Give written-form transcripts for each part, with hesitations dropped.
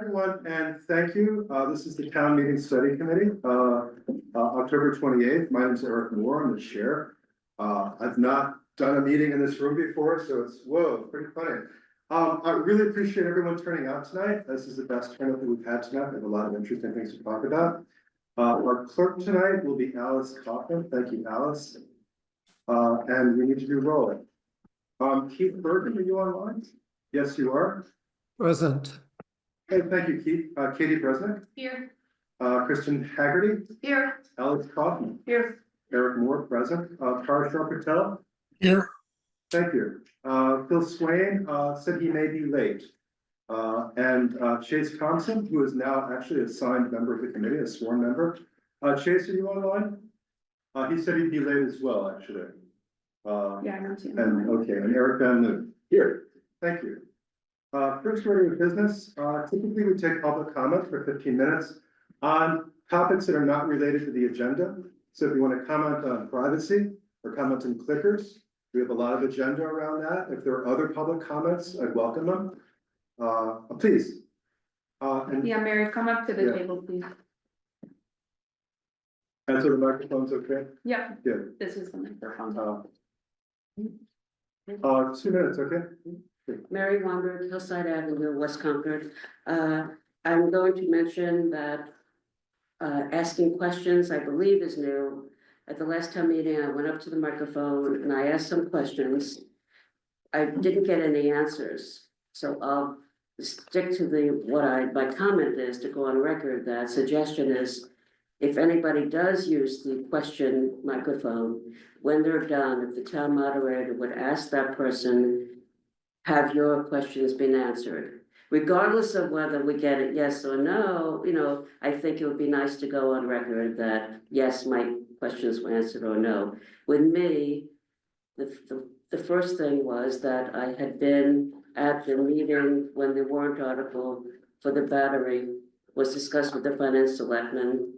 everyone, and thank you. This is the Town Meeting Study Committee, October 28th. My name is Eric Moore, I'm the chair. I've not done a meeting in this room before, so it's, whoa, pretty funny. I really appreciate everyone turning out tonight. This is the best turnout that we've had tonight. We have a lot of interesting things to talk about. Our clerk tonight will be Alice Coughlin. Thank you, Alice. And we need to do rolling. Keith Burton, are you online? Yes, you are. Present. Hey, thank you, Keith. Katie Bresnick, Here. Kristen Haggerty, Here. Alex Kaufman, Here. Eric Moore, present, Parashar Patel. Here. Thank you. Phil Swain, said he may be late. And Chase Thompson, who is now actually a signed member of the committee, a sworn member. Chase, are you online? He said he'd be late as well, actually. Yeah, I know too. And, okay, and Eric Van Loon, here, thank you. First order of business, typically we take public comment for 15 minutes on topics that are not related to the agenda. So if you want to comment on privacy or comment on clickers, we have a lot of agenda around that. If there are other public comments, I'd welcome them. Please. And Yeah, Mary, come up to the Yeah. table, please. answer the microphone's okay? Yeah, Good. this is the microphone. 2 minutes, okay? Mary Wamberg, Hillside Avenue, West Concord. I'm going to mention that asking questions, I believe, is new. At the last town meeting, I went up to the microphone and I asked some questions. I didn't get any answers, so I'll stick to my comment is to go on record. That suggestion is, if anybody does use the question microphone, when they're done, if the town moderator would ask that person, have your questions been answered? Regardless of whether we get it yes or no, I think it would be nice to go on record that, yes, my questions were answered or no. With me, the first thing was that I had been at the meeting when the warrant article for the battery was discussed with the finance selectmen,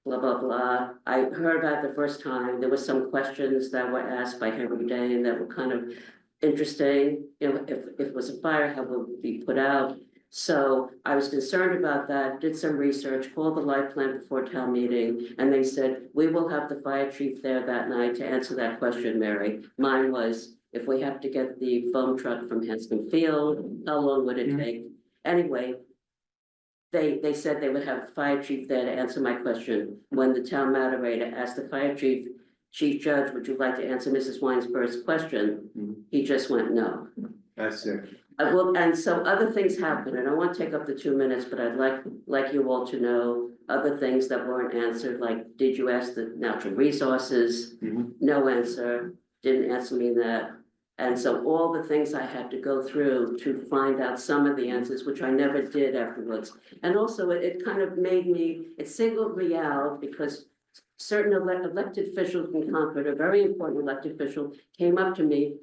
blah, blah, blah. I heard that the first time. There were some questions that were asked by Henry Day that were kind of interesting. If it was a fire, how would it be put out? So I was concerned about that, did some research, called the light plant before town meeting, and they said, we will have the fire chief there that night to answer that question, Mary. Mine was, if we have to get the foam truck from Hanscom Field, how long would it take? Anyway, they said they would have the fire chief there to answer my question. When the town moderator asked the fire chief, Chief Judge, would you like to answer Mrs. Weinsberg's question? He just went, no. I see. Well, and so other things happen, and I won't take up the 2 minutes, but I'd like you all to know other things that weren't answered, like, did you ask the natural resources? No answer, didn't answer me that. And so all the things I had to go through to find out some of the answers, which I never did afterwards. And also it kind of it singled me out because certain elected officials in Concord, a very important elected official, came up to me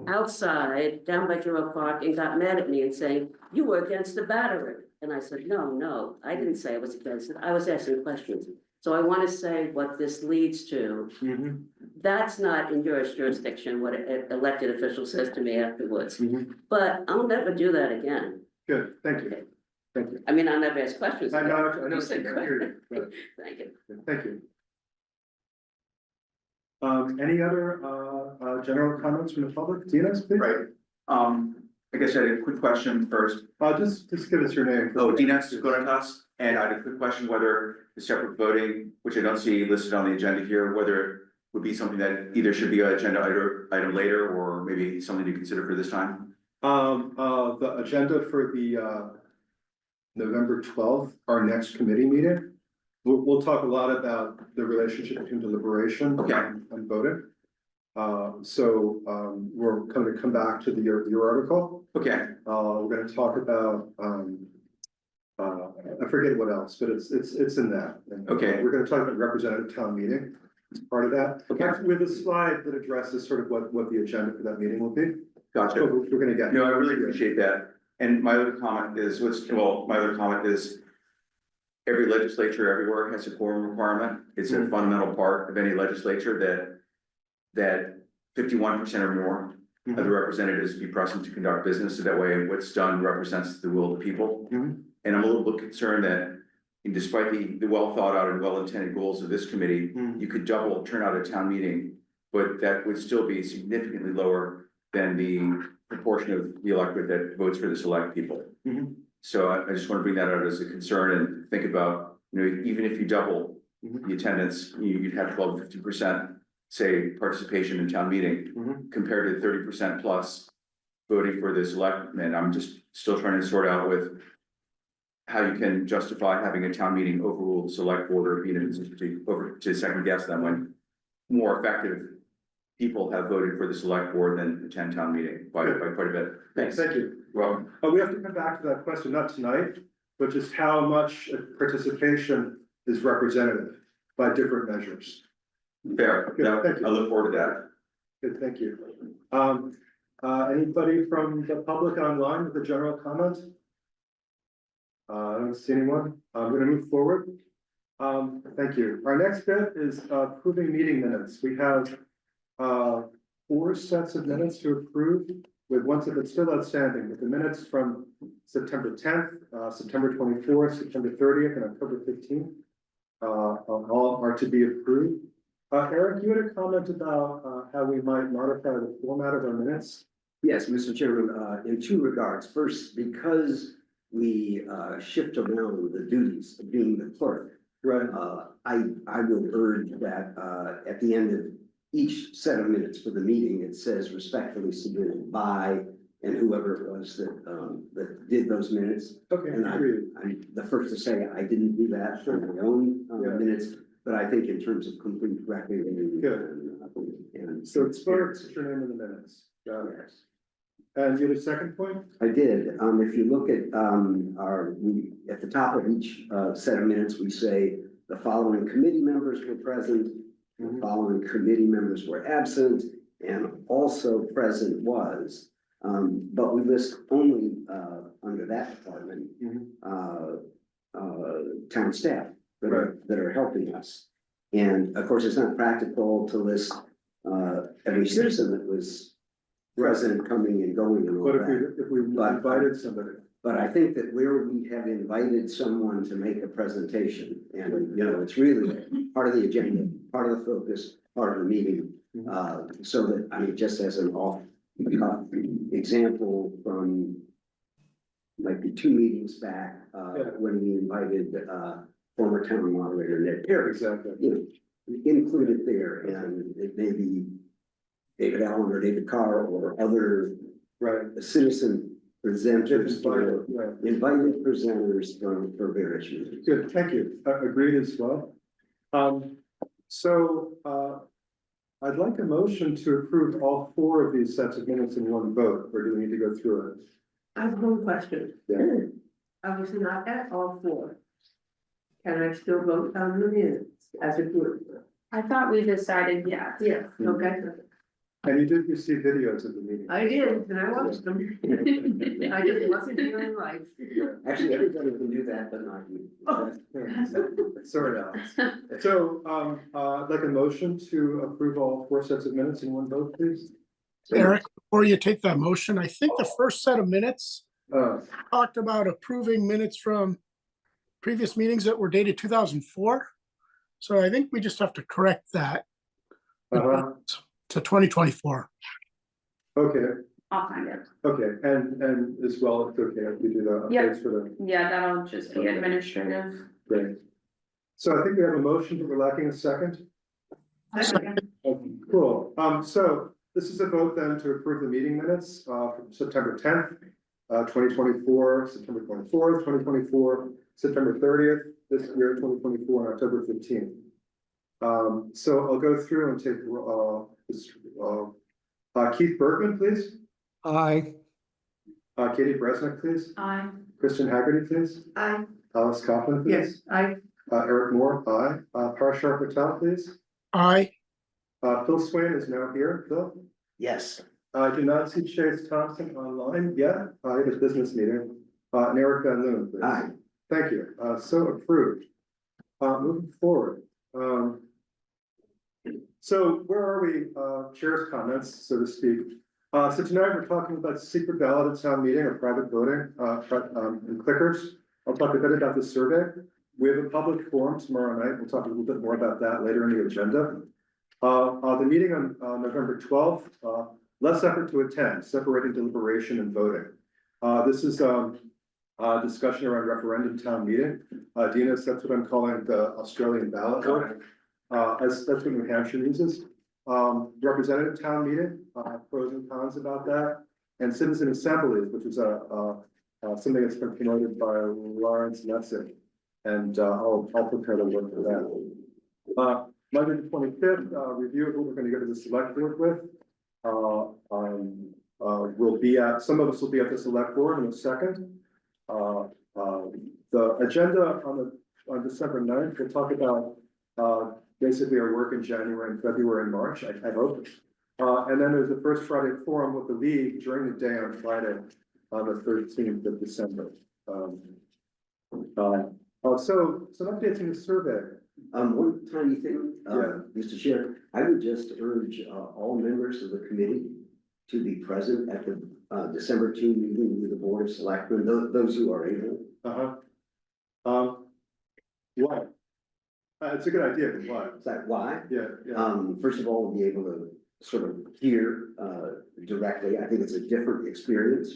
outside down by Girard Park and got mad at me and saying, you were against the battery. And I said, no, I didn't say I was against it. I was asking questions. So I want to say what this leads to. That's not in your jurisdiction, what an elected official says to me afterwards. But I'll never do that again. Good, thank you. Thank you. I mean, I'll never ask questions. I again. know, You said I hear you. Thank you. Thank you. Any other general comments from the public? Dinas, please? Right, I guess I had a quick question first. Just give us your name. Oh, Dinas Goritas, and I had a quick question whether the separate voting, which I don't see listed on the agenda here, whether it would be something that either should be an agenda item later, or maybe something to consider for this time. The agenda for the November 12th, our next committee meeting. We'll talk a lot about the relationship between deliberation and voting. So we're going to come back to your article. Okay. We're going to talk about I forget what else, but it's in that. And, Okay. We're going to talk about representative town meeting as part of that. Okay. With a slide that addresses sort of what the agenda for that meeting will be. Gotcha. So we're going to get. No, I really appreciate that. And my other comment is, every legislature everywhere has a quorum requirement. It's a fundamental part of any legislature that 51% or more of the representatives be present to conduct business. So that way what's done represents the will of the people. And I'm a little bit concerned that despite the well thought out and well intended goals of this committee, you could double turnout at town meeting, but that would still be significantly lower than the proportion of the electorate that votes for the select people. Mhm. So I just want to bring that out as a concern and think about, even if you double Mhm. the attendance, you'd have 12 to 50%, say, participation in town meeting, Mhm. compared to 30% plus voting for the selectmen. I'm just still trying to sort out with how you can justify having a town meeting overrule the select board, or to second guess them when more effective people have voted for the select board than attend town meeting by quite a bit. Thanks. Thank you. Well, We have to come back to that question, not tonight, but just how much participation is representative by different measures. fair. Good, No, thank you. I look forward to that. Good, thank you. Anybody from the public online with a general comment? I don't see anyone. I'm gonna move forward. Thank you. Our next bit is approving meeting minutes. We have 4 sets of minutes to approve, with one set that's still outstanding, but the minutes from September 10th, September 24th, September 30th, and October 15th. All are to be approved. Eric, you had a comment about how we might modify the format of our minutes. Yes, Mr. Chairman, in 2 regards. First, because we shift around the duties of being the clerk, Right. I would urge that at the end of each set of minutes for the meeting, it says respectfully submitted by, and whoever it was that did those minutes. Okay, And agreed. I'm the first to say I didn't do that for my own Yeah. minutes, but I think in terms of complete record and. Good. And So it's your name in the minutes. Got it. Yes. And you had a second point? I did. If you look at, at the top of each, set of minutes, we say the following committee members were present, the Mhm. following committee members were absent, and also present was. But we list only, under that department, Mhm. town staff that are helping us. And of course, it's not practical to list, every citizen that was present, coming and going and all But that. if we invited somebody. But I think that where we have invited someone to make a presentation, and, it's really part of the agenda, part of the focus, part of the meeting. So that, just as an example from like the 2 meetings back, Yeah. when we invited, former town moderator Ned Perry, Exactly. included there, and it may be David Allen or David Carr or other Right. citizen presenters, Right. invited presenters for various reasons. Good, thank you. Agreed as well. So, I'd like a motion to approve all 4 of these sets of minutes in one vote, or do we need to go through it? I have one question. Yeah. I was not at all 4. Can I still vote on the minutes as a group? I thought we decided, yes. Yes, okay. And you did receive videos of the meeting. I did, and I watched them. I just wasn't hearing right. Actually, everybody can do that, but not you. Sorry, Alex. So, I'd like a motion to approve all 4 sets of minutes in one vote, please. Eric, before you take that motion, I think the first set of minutes talked about approving minutes from previous meetings that were dated 2004. So I think we just have to correct that to 2024. Okay, I'll find it. okay, and as well, it's okay if we do the Yep. updates for the, Yeah, that'll just be Okay. administrative. great. So I think we have a motion, but we're lacking a second. Cool, so this is a vote then to approve the meeting minutes, from September 10th, 2024, September 24th, 2024, September 30th, this year, 2024, and October 15th. So I'll go through and take, Keith Bergman, please, Aye. Katie Bresnick, please, Aye. Kristen Haggerty, please, I, Alice Coughlin, please. yes, Eric Moore, aye, Parashar Patel, please. Aye. Phil Swain is now here, Phil. Yes. I do not see Chase Thompson online yet, at his business meeting, and Eric Van Loon, please. Aye. Thank you, so approved. Moving forward, so where are we, chair's comments, so to speak? So tonight we're talking about secret ballot at town meeting or private voting, and clickers. I'll talk a bit about the survey. We have a public forum tomorrow night. We'll talk a little bit more about that later in the agenda. The meeting on November 12th, less effort to attend, separating deliberation and voting. This is discussion around referendum town meeting. Dina, that's what I'm calling the Australian ballot work. That's what New Hampshire uses. Representative town meeting, pros and cons about that, and citizen assemblies, which is something that's been promoted by Lawrence Messick, and I'll prepare the work for that. Monday the 25th, review of what we're going to go to the select board with. We'll be at, some of us will be at the select board in a second. The agenda on December 9th, we'll talk about basically our work in January and February and March, I hope. And then there's the first Friday forum with the league during the day on Friday, on the 13th of December. So some updates in the survey. One tiny thing, Yeah. Mr. Chair, I would just urge all members of the committee to be present at the December 2 meeting with the Board of Selectmen, those who are able. Why? It's a good idea, but why? Is that why? Yeah. First of all, we'll be able to sort of hear directly. I think it's a different experience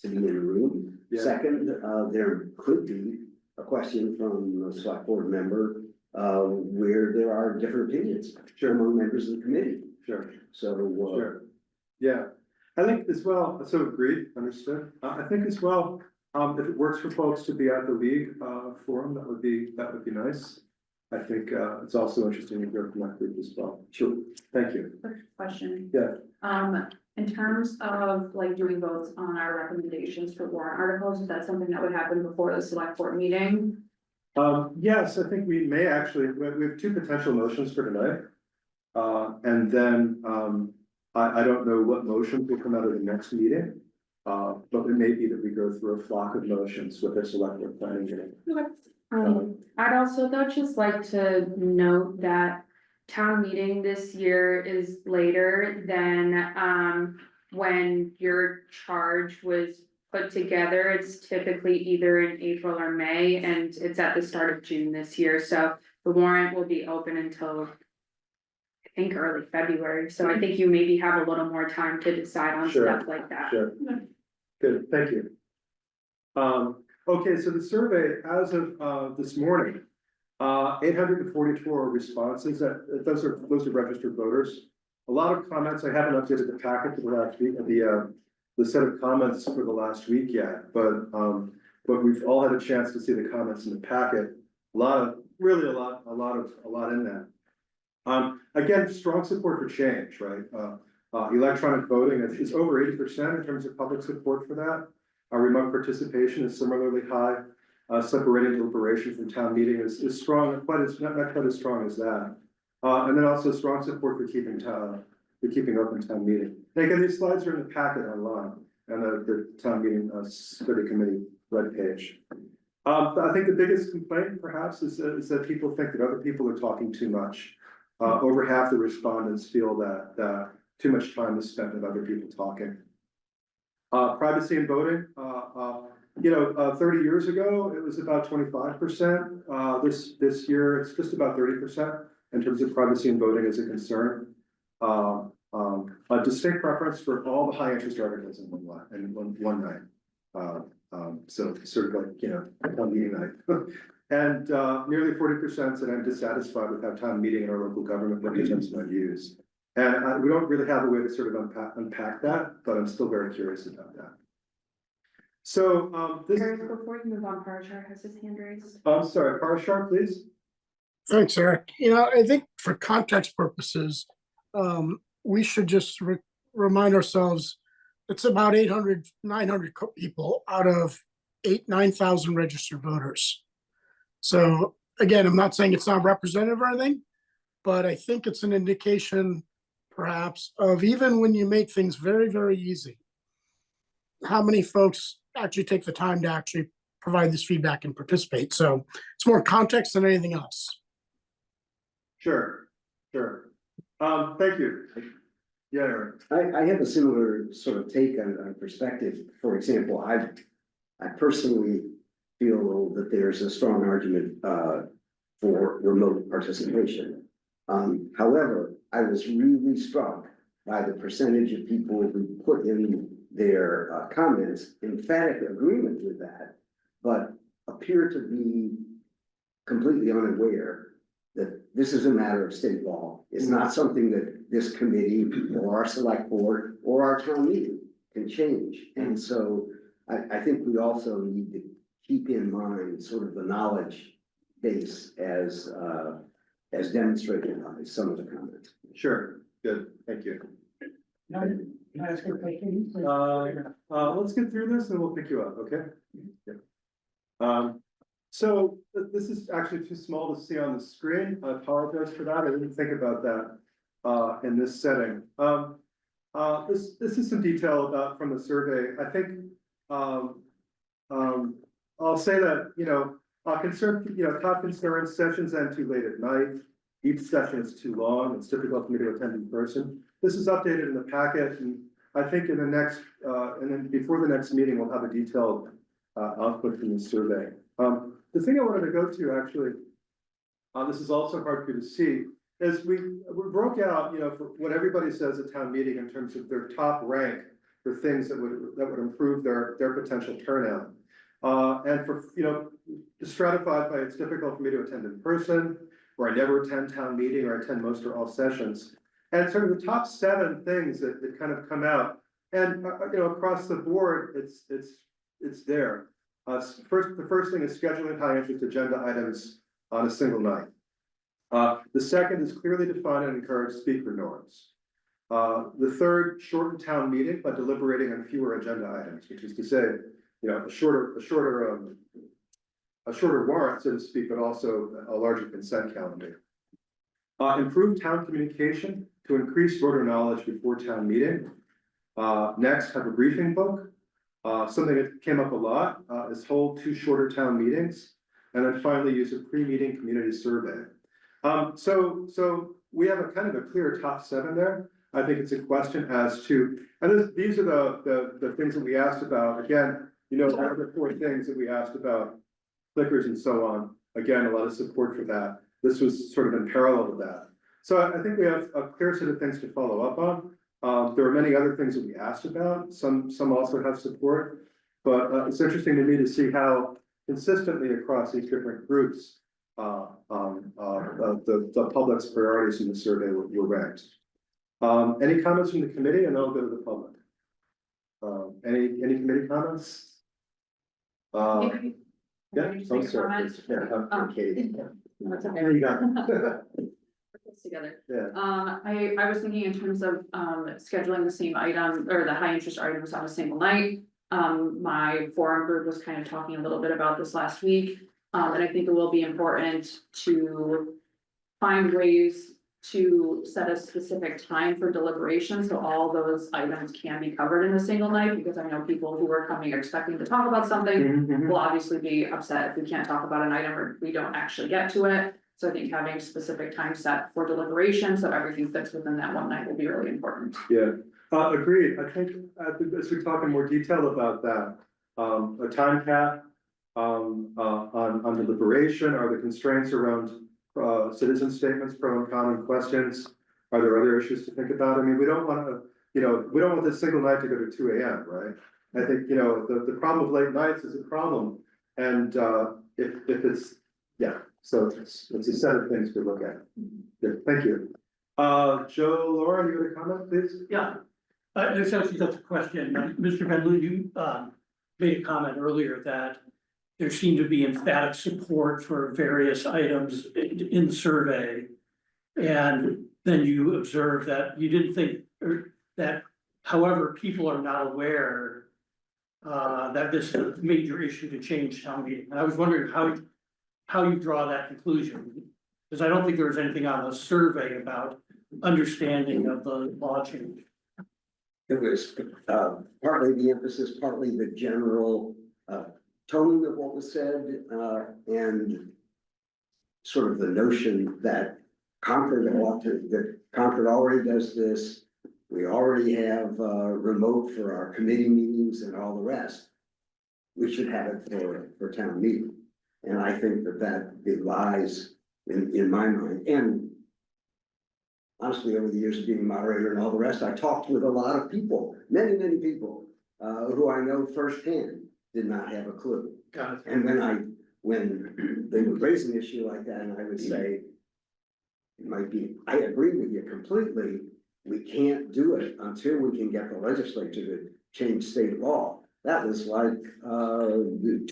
to be in a room. Yeah. Second, there could be a question from a select board member where there are different opinions among members of the committee. Sure. So, Sure. Yeah, I think as well, so agreed, understood. I think as well, if it works for folks to be at the league forum, that would be nice. I think it's also interesting to hear from that group as well. sure. Thank you. Quick question. Yeah. In terms of like doing votes on our recommendations for warrant articles, is that something that would happen before the select board meeting? Yes, I think we may actually, we have two potential motions for tonight. And then, I don't know what motions will come out of the next meeting. But it may be that we go through a flock of motions with our select board planning meeting. I'd also though just like to note that town meeting this year is later than, when your charge was put together. It's typically either in April or May, and it's at the start of June this year, so the warrant will be open until I think early February, so I think you maybe have a little more time to decide on Sure. stuff like that. Sure. Good, thank you. Okay, so the survey as of this morning, 844 responses, those are registered voters. A lot of comments. I haven't updated the packet for the last week, the set of comments for the last week yet, but we've all had a chance to see the comments in the packet. A lot in that. Again, strong support for change, right? Electronic voting is over 80% in terms of public support for that. Our remote participation is similarly high. Separating deliberation from town meeting is strong, but it's not quite as strong as that. And then also strong support for keeping open town meeting. And again, these slides are in the packet online and the town meeting study committee webpage. I think the biggest complaint perhaps is that people think that other people are talking too much. Over half the respondents feel that too much time is spent with other people talking. Privacy and voting, 30 years ago, it was about 25%. This year, it's just about 30% in terms of privacy and voting as a concern. A distinct preference for all the high interest articles in one night. So sort of like, town meeting night. And nearly 40% said I'm dissatisfied with how town meeting and our local government represents my views. And we don't really have a way to sort of unpack that, but I'm still very curious about that. So Eric, before you move on, Parashar has his hand raised. I'm sorry, Parashar, please. Thanks, Eric. I think for context purposes, we should just remind ourselves, it's about 800, 900 people out of 9,000 registered voters. So again, I'm not saying it's not representative or anything, but I think it's an indication perhaps of even when you make things very, very easy, how many folks actually take the time to actually provide this feedback and participate. So it's more context than anything else. Sure. Thank you. Yeah, Eric. I have a similar sort of take on perspective. For example, I personally feel that there's a strong argument, for remote participation. However, I was really struck by the percentage of people who put in their, comments, emphatic agreement with that, but appear to be completely unaware that this is a matter of state law. It's not something that this committee or our select board or our town meeting can change. And so I think we also need to keep in mind sort of the knowledge base as demonstrated by some of the comments. Sure, good, thank you. Can I ask a question? Let's get through this and we'll pick you up, okay? Yeah. So this is actually too small to see on the screen. I apologize for that. I didn't think about that in this setting. This is some detail about from the survey. I think I'll say that, top concerns, sessions end too late at night. Each session is too long. It's difficult for me to attend in person. This is updated in the packet, and I think in the next, and then before the next meeting, we'll have a detailed output from the survey. The thing I wanted to go to actually, this is also hard for you to see, is we broke out, for what everybody says at town meeting in terms of their top rank for things that would improve their potential turnout. And for, stratified by it's difficult for me to attend in person, or I never attend town meeting, or I attend most or all sessions. And sort of the top 7 things that kind of come out, and across the board, it's there. The first thing is scheduling high interest agenda items on a single night. The second is clearly define and encourage speaker norms. The third, shorten town meeting by deliberating on fewer agenda items, which is to say, a shorter warrant, so to speak, but also a larger consent calendar. Improve town communication to increase voter knowledge before town meeting. Next, have a briefing book. Something that came up a lot is hold 2 shorter town meetings. And then finally use a pre-meeting community survey. So we have a kind of a clear top 7 there. I think it's a question as to, and these are the things that we asked about. Again, the other 4 things that we asked about, clickers and so on. Again, a lot of support for that. This was sort of in parallel with that. So I think we have a clear set of things to follow up on. There are many other things that we asked about. Some also have support, but it's interesting to me to see how consistently across these different groups, the public's priorities in the survey were ranked. Any comments from the committee, and then I'll go to the public. Any committee comments? Yeah, Maybe just make a comment. Okay. That's okay. There you go. Together. Yeah. I was thinking in terms of, scheduling the same item or the high interest items on a single night. My forum group was kind of talking a little bit about this last week. And I think it will be important to find ways to set a specific time for deliberation, so all those items can be covered in a single night, because I know people who are coming expecting to talk about something will obviously be upset if we can't talk about an item or we don't actually get to it. So I think having specific time set for deliberation, so everything fits within that one night will be really important. Yeah, agreed. I think as we talk in more detail about that, a time cap on deliberation, are the constraints around citizen statements, pro and con, and questions. Are there other issues to think about? I mean, we don't want to, we don't want this single night to go to 2 AM, right? I think, the problem of late nights is a problem. And if it's, yeah, so it's a set of things to look at. Good, thank you. Joe, Laura, you have a comment, please? Yeah, this actually that's a question. Mr. Van Loon, you made a comment earlier that there seemed to be emphatic support for various items in the survey. And then you observed that you didn't think that, however, people are not aware that this is a major issue to change town meeting. And I was wondering how you draw that conclusion, because I don't think there was anything on the survey about understanding of the law change. It was partly the emphasis, partly the general tone of what was said, and sort of the notion that Concord already does this. We already have remote for our committee meetings and all the rest. we should have it for town meeting. And I think that belies in my mind, and honestly, over the years of being moderator and all the rest, I talked with a lot of people, many people, who I know firsthand did not have a clue. Got it. And when they would raise an issue like that, and I would say, it might be, I agree with you completely, we can't do it until we can get the legislature to change state law. That was like,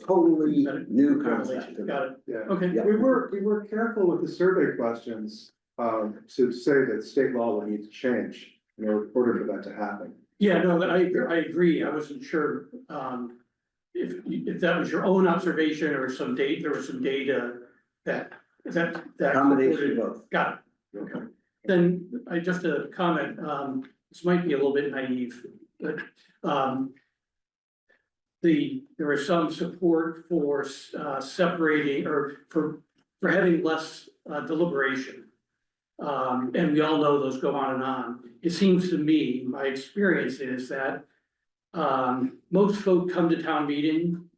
totally new concept. to me. Got it, Yeah. okay. Yeah. We were careful with the survey questions, to say that state law will need to change in order for that to happen. Yeah, no, I agree, I wasn't sure, if that was your own observation or some date, there was some data that. Combination of both. Got it, okay. Then I just a comment, this might be a little bit naive, but, there was some support for, separating or for having less, deliberation. And we all know those go on and on. It seems to me, my experience is that, most folk come to town meeting,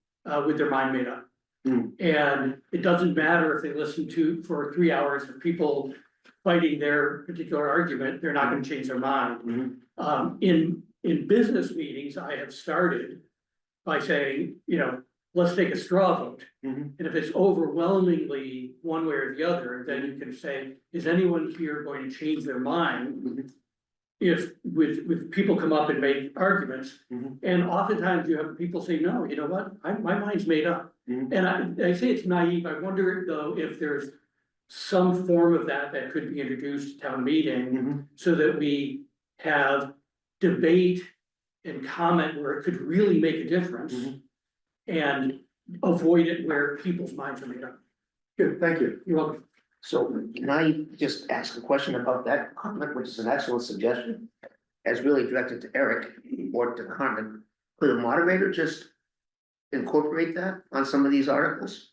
with their mind made up. And it doesn't matter if they listen for 3 hours of people fighting their particular argument, they're not gonna change their mind. In business meetings, I have started by saying, let's take a straw vote. And if it's overwhelmingly one way or the other, then you can say, is anyone here going to change their mind? If with people come up and make arguments, and oftentimes you have people say, no, you know what, my mind's made up. And I say it's naive, I wonder though if there's some form of that could be introduced to town meeting. So that we have debate and comment where it could really make a difference. And avoid it where people's minds are made up. Good, thank you. You're welcome. So can I just ask a question about that comment, which is an excellent suggestion? As really directed to Eric or to Carmen, could a moderator just incorporate that on some of these articles?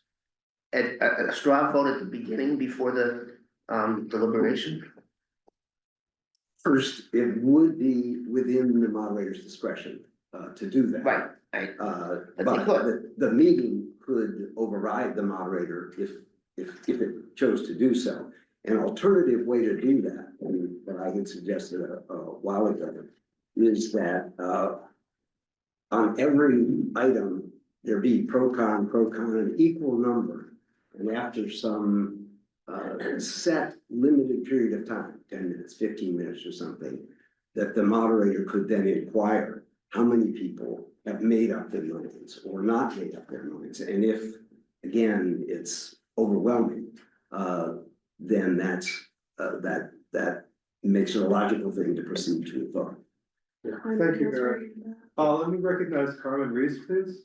At a straw vote at the beginning before the deliberation? First, it would be within the moderator's discretion, to do that. Right, But the meeting could override the moderator if it chose to do so. An alternative way to do that, and that I had suggested a while ago, is that on every item, there be pro con, an equal number. And after some set limited period of time, 10 minutes, 15 minutes or something, that the moderator could then inquire how many people have made up their minds or not made up their minds. And if, again, it's overwhelming, then that makes it a logical thing to proceed to a vote. Thank you, Eric. Let me recognize Carmen Reese, please.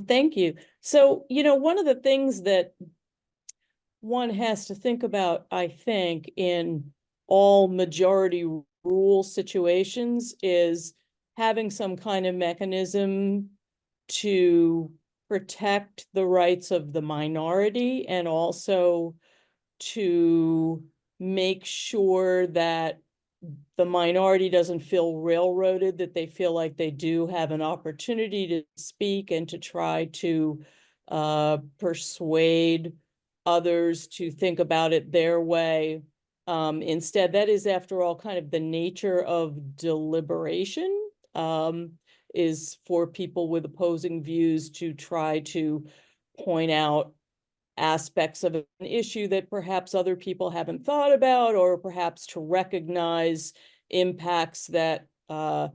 Thank you. So, one of the things that one has to think about, I think, in all majority rule situations is having some kind of mechanism to protect the rights of the minority and also to make sure that the minority doesn't feel railroaded, that they feel like they do have an opportunity to speak and to try to persuade others to think about it their way. Instead, that is, after all, kind of the nature of deliberation, is for people with opposing views to try to point out aspects of an issue that perhaps other people haven't thought about, or perhaps to recognize impacts that a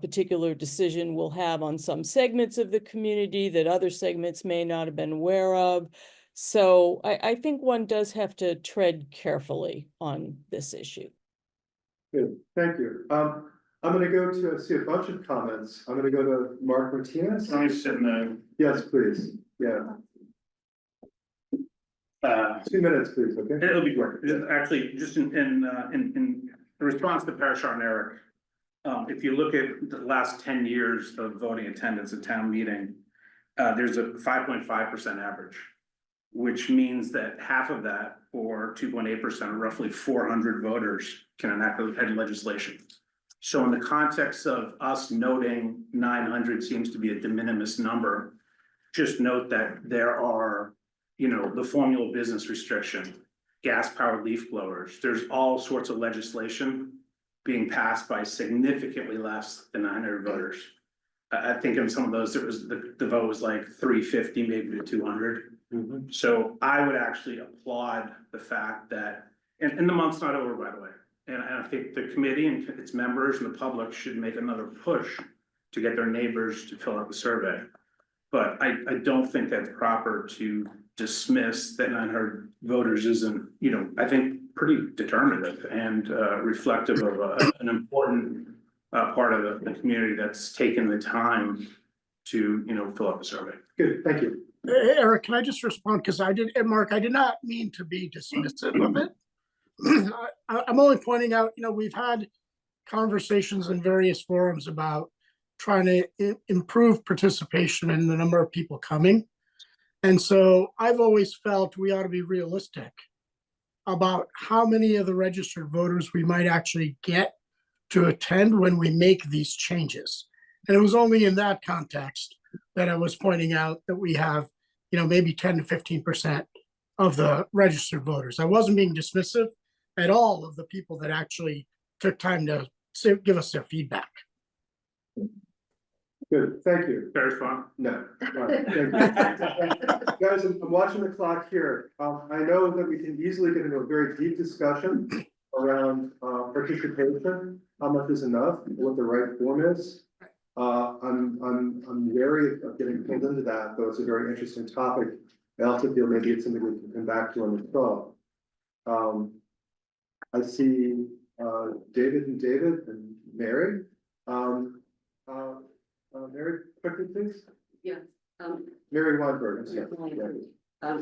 particular decision will have on some segments of the community that other segments may not have been aware of. So I think one does have to tread carefully on this issue. Good, thank you. I'm gonna go to see a bunch of comments. I'm gonna go to Mark Martinez. Can I sit in the, Yes, please. Yeah, 2 minutes, please, okay? it'll be quick, actually, just in response to Parashar and Eric. If you look at the last 10 years of voting attendance at town meeting, there's a 5.5% average. Which means that half of that, or 2.8%, roughly 400 voters can enact legislation. So in the context of us noting 900 seems to be a de minimis number, just note that there are, the formula business restriction, gas powered leaf blowers, there's all sorts of legislation being passed by significantly less than 900 voters. I think in some of those, it was, the vote was like 350, maybe to 200. So I would actually applaud the fact that, and the month's not over, by the way. And I think the committee and its members and the public should make another push to get their neighbors to fill out the survey. But I don't think that's proper to dismiss that 900 voters isn't, I think pretty determinative and reflective of an important part of the community that's taken the time to, fill out the survey. Good, thank you. Eric, can I just respond? Because and Mark, I did not mean to be dismissive of it. I'm only pointing out, we've had conversations in various forums about trying to improve participation and the number of people coming. And so I've always felt we ought to be realistic about how many of the registered voters we might actually get to attend when we make these changes. And it was only in that context that I was pointing out that we have, maybe 10 to 15% of the registered voters. I wasn't being dismissive at all of the people that actually took time to give us their feedback. Good, thank you. Fair response? No. All right, thank you. Guys, I'm watching the clock here. I know that we can easily get into a very deep discussion around participation, how much is enough, what the right form is. I'm wary of getting pulled into that, though it's a very interesting topic. I also feel maybe it's something we can come back to on the call. I see David and Mary. Mary, quickly, please. Yeah. Mary Weinberg. I'm sorry.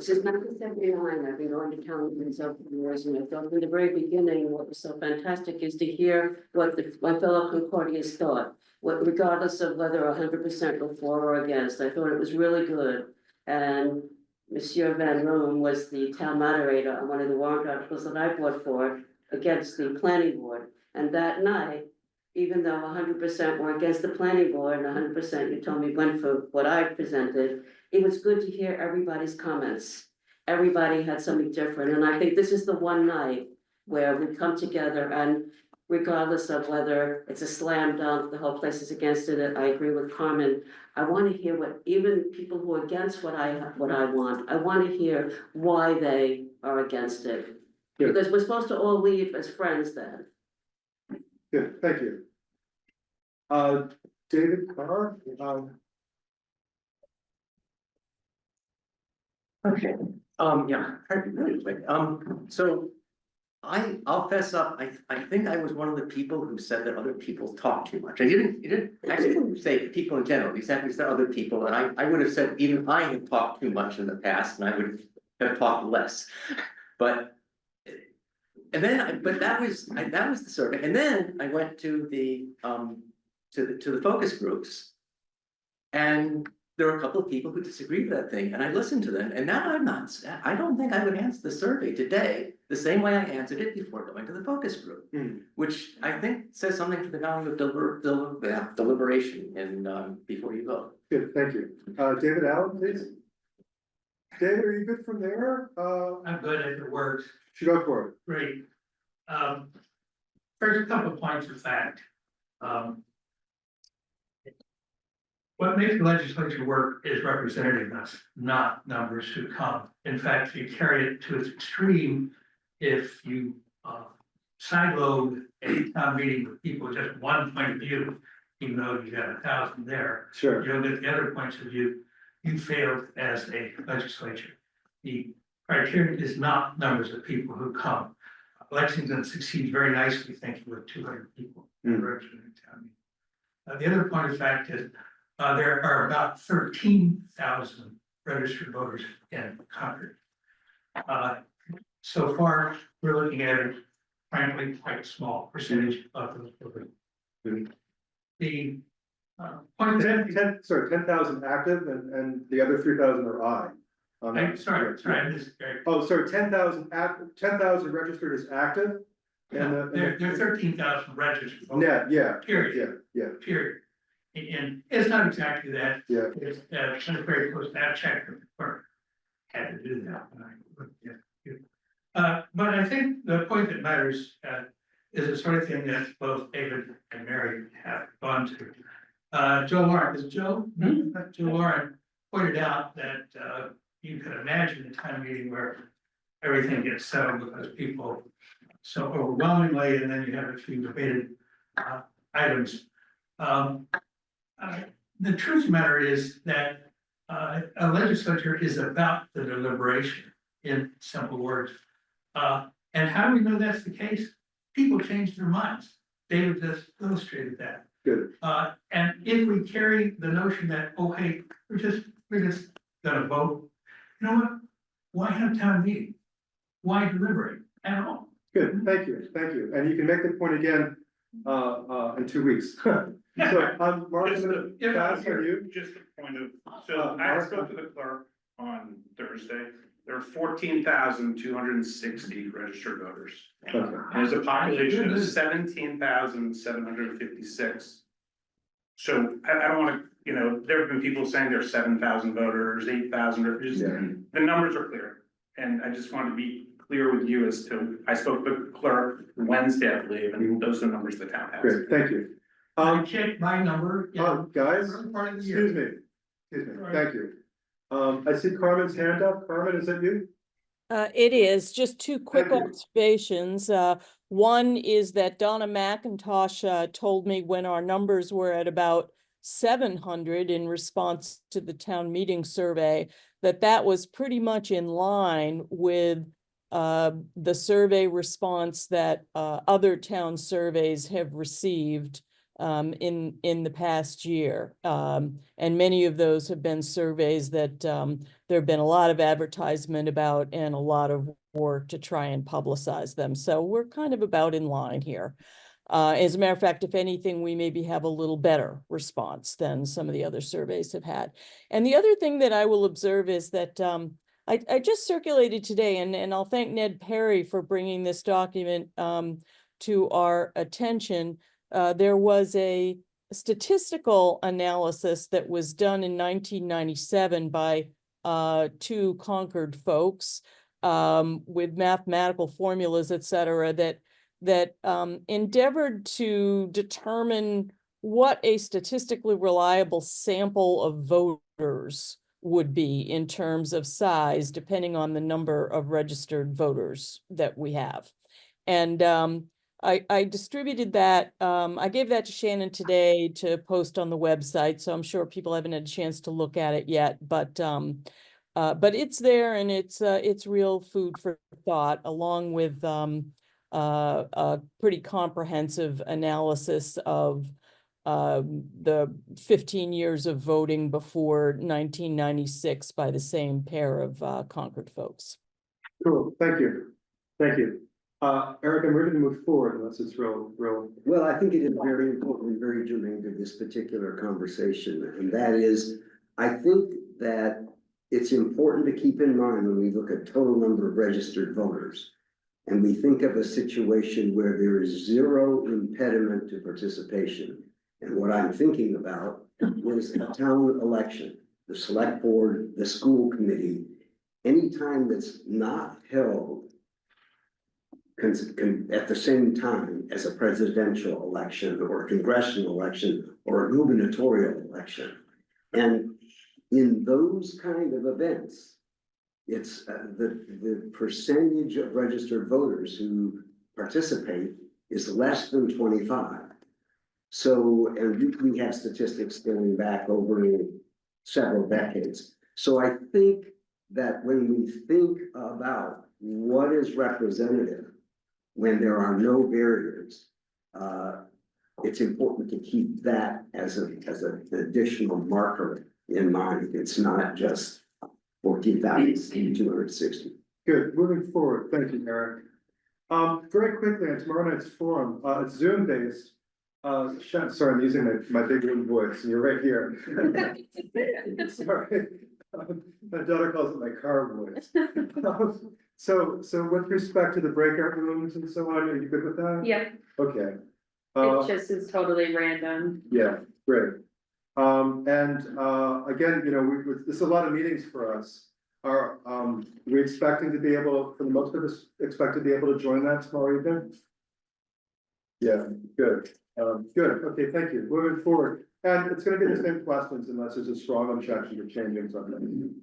Since 1979, I've been going to town meetings over the years, and I thought from the very beginning, what was so fantastic is to hear what my fellow Concordians thought, regardless of whether 100% were for or against. I thought it was really good. And Monsieur Van Loon was the town moderator on one of the warrant articles that I brought forward against the planning board. And that night, even though 100% were against the planning board and 100% you told me went for what I presented, it was good to hear everybody's comments. Everybody had something different. And I think this is the one night where we come together, and regardless of whether it's a slam dunk, the whole place is against it. I agree with Carmen. I want to hear what even people who are against what I want, I want to hear why they are against it. Good. Because we're supposed to all leave as friends then. Good, thank you. David Carr, Okay, yeah, really quick, so I'll fess up, I think I was one of the people who said that other people talk too much. You didn't actually say people in general, you said other people, and I would have said even I had talked too much in the past, and I would have talked less. But that was the survey, and then I went to the focus groups. And there were a couple of people who disagreed with that thing, and I listened to them, and now I don't think I would answer the survey today the same way I answered it before going to the focus group. Which I think says something to the value of deliberation and before you vote. good, thank you. David Allen, please. David, are you good from there? I'm good if it works. Should go for it. Great. First, a couple of points of fact. What makes the legislature work is representativeness, not numbers who come. In fact, if you carry it to its extreme, if you sideload a town meeting with people with just one point of view, even though you got 1,000 there, Sure. you don't get the other points of view, you failed as a legislature. The criteria is not numbers of people who come. Lexington succeeds very nicely, thank you, with 200 people representing town meeting. The other point of fact is there are about 13,000 registered voters in Concord. So far, we're looking at a frankly quite a small percentage of those voters. The point that 10,000 active and the other 3,000 are I. sorry, this is very. Oh, sorry, 10,000 registered as active, There are 13,000 registered. voters, Yeah, yeah, Period, yeah, period. And it's not exactly that, yeah. it's, very close to that check, or had to do that. But I think the point that matters, is the sort of thing that both David and Mary have gone to. Joe Lauren, Joe Lauren pointed out that, you could imagine a town meeting where everything gets settled because people so overwhelmingly, and then you have a few debated, items. The truth of the matter is that, a legislature is about the deliberation, in simple words. And how do we know that's the case? People change their minds. David just illustrated that. Good. And if we carry the notion that, oh, hey, we're just gonna vote, you know what? Why have town meeting? Why deliberate at all? Good, thank you, and you can make the point again, in 2 weeks. So, Mark, I'm gonna pass on you. Just a point of, so I spoke to the clerk on Thursday, there are 14,260 registered voters. Okay. And there's a population of 17,756. So I don't wanna, there have been people saying there's 7,000 voters, 8,000, the numbers are clear. And I just want to be clear with you as to, I spoke to the clerk Wednesday, I believe, and those are the numbers the town has. Great, thank you. I checked my number. Guys, Part of the year. excuse me, thank you. I see Carmen's hand up. Carmen, is that you? It is, just two quick Thank you. observations. One is that Donna McIntosh told me when our numbers were at about 700 in response to the town meeting survey, that was pretty much in line with the survey response that other town surveys have received in the past year. And many of those have been surveys that there have been a lot of advertisement about and a lot of work to try and publicize them. So we're kind of about in line here. As a matter of fact, if anything, we maybe have a little better response than some of the other surveys have had. And the other thing that I will observe is that I just circulated today, and I'll thank Ned Perry for bringing this document to our attention. There was a statistical analysis that was done in 1997 by two Concord folks with mathematical formulas, et cetera, that endeavored to determine what a statistically reliable sample of voters would be in terms of size, depending on the number of registered voters that we have. And I distributed that. I gave that to Shannon today to post on the website, so I'm sure people haven't had a chance to look at it yet, but it's there, and it's real food for thought, along with a pretty comprehensive analysis of the 15 years of voting before 1996 by the same pair of Concord folks. Cool, thank you. Eric, I'm ready to move forward unless it's real. Well, I think it is very important and very germane to this particular conversation, and that is, I think that it's important to keep in mind when we look at total number of registered voters, and we think of a situation where there is zero impediment to participation. And what I'm thinking about is a town election, the select board, the school committee, anytime that's not held at the same time as a presidential election or a congressional election or a gubernatorial election. And in those kind of events, it's the percentage of registered voters who participate is less than 25. So, and we have statistics going back over several decades. So I think that when we think about what is representative, when there are no barriers, it's important to keep that as an additional marker in mind. It's not just 14,260. Good, moving forward, thank you, Eric. Very quickly, on tomorrow night's forum, it's Zoom based. Sorry, I'm using my big room voice, and you're right here. Sorry. My daughter calls it my car voice. So with respect to the breakout rooms and so on, are you good with that? Yep, Okay. it just is totally random. Yeah, great. Again, you know, this is a lot of meetings for us. Are, we expecting to be able, for the most of us, expect to be able to join that tomorrow evening? Yeah, good. Good, okay, thank you. Moving forward, and it's gonna be the same questions unless there's a strong objection to changing something.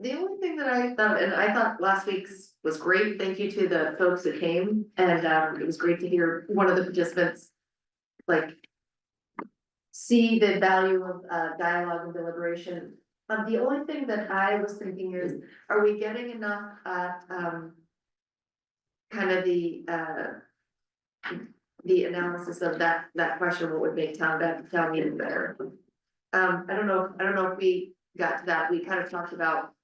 The only thing that I thought, and I thought last week's was great, thank you to the folks that came, and it was great to hear one of the participants. Like. See the value of dialogue and deliberation. The only thing that I was thinking is, are we getting enough kind of the analysis of that question, what would make town meeting better? I don't know if we got to that, we kind of talked about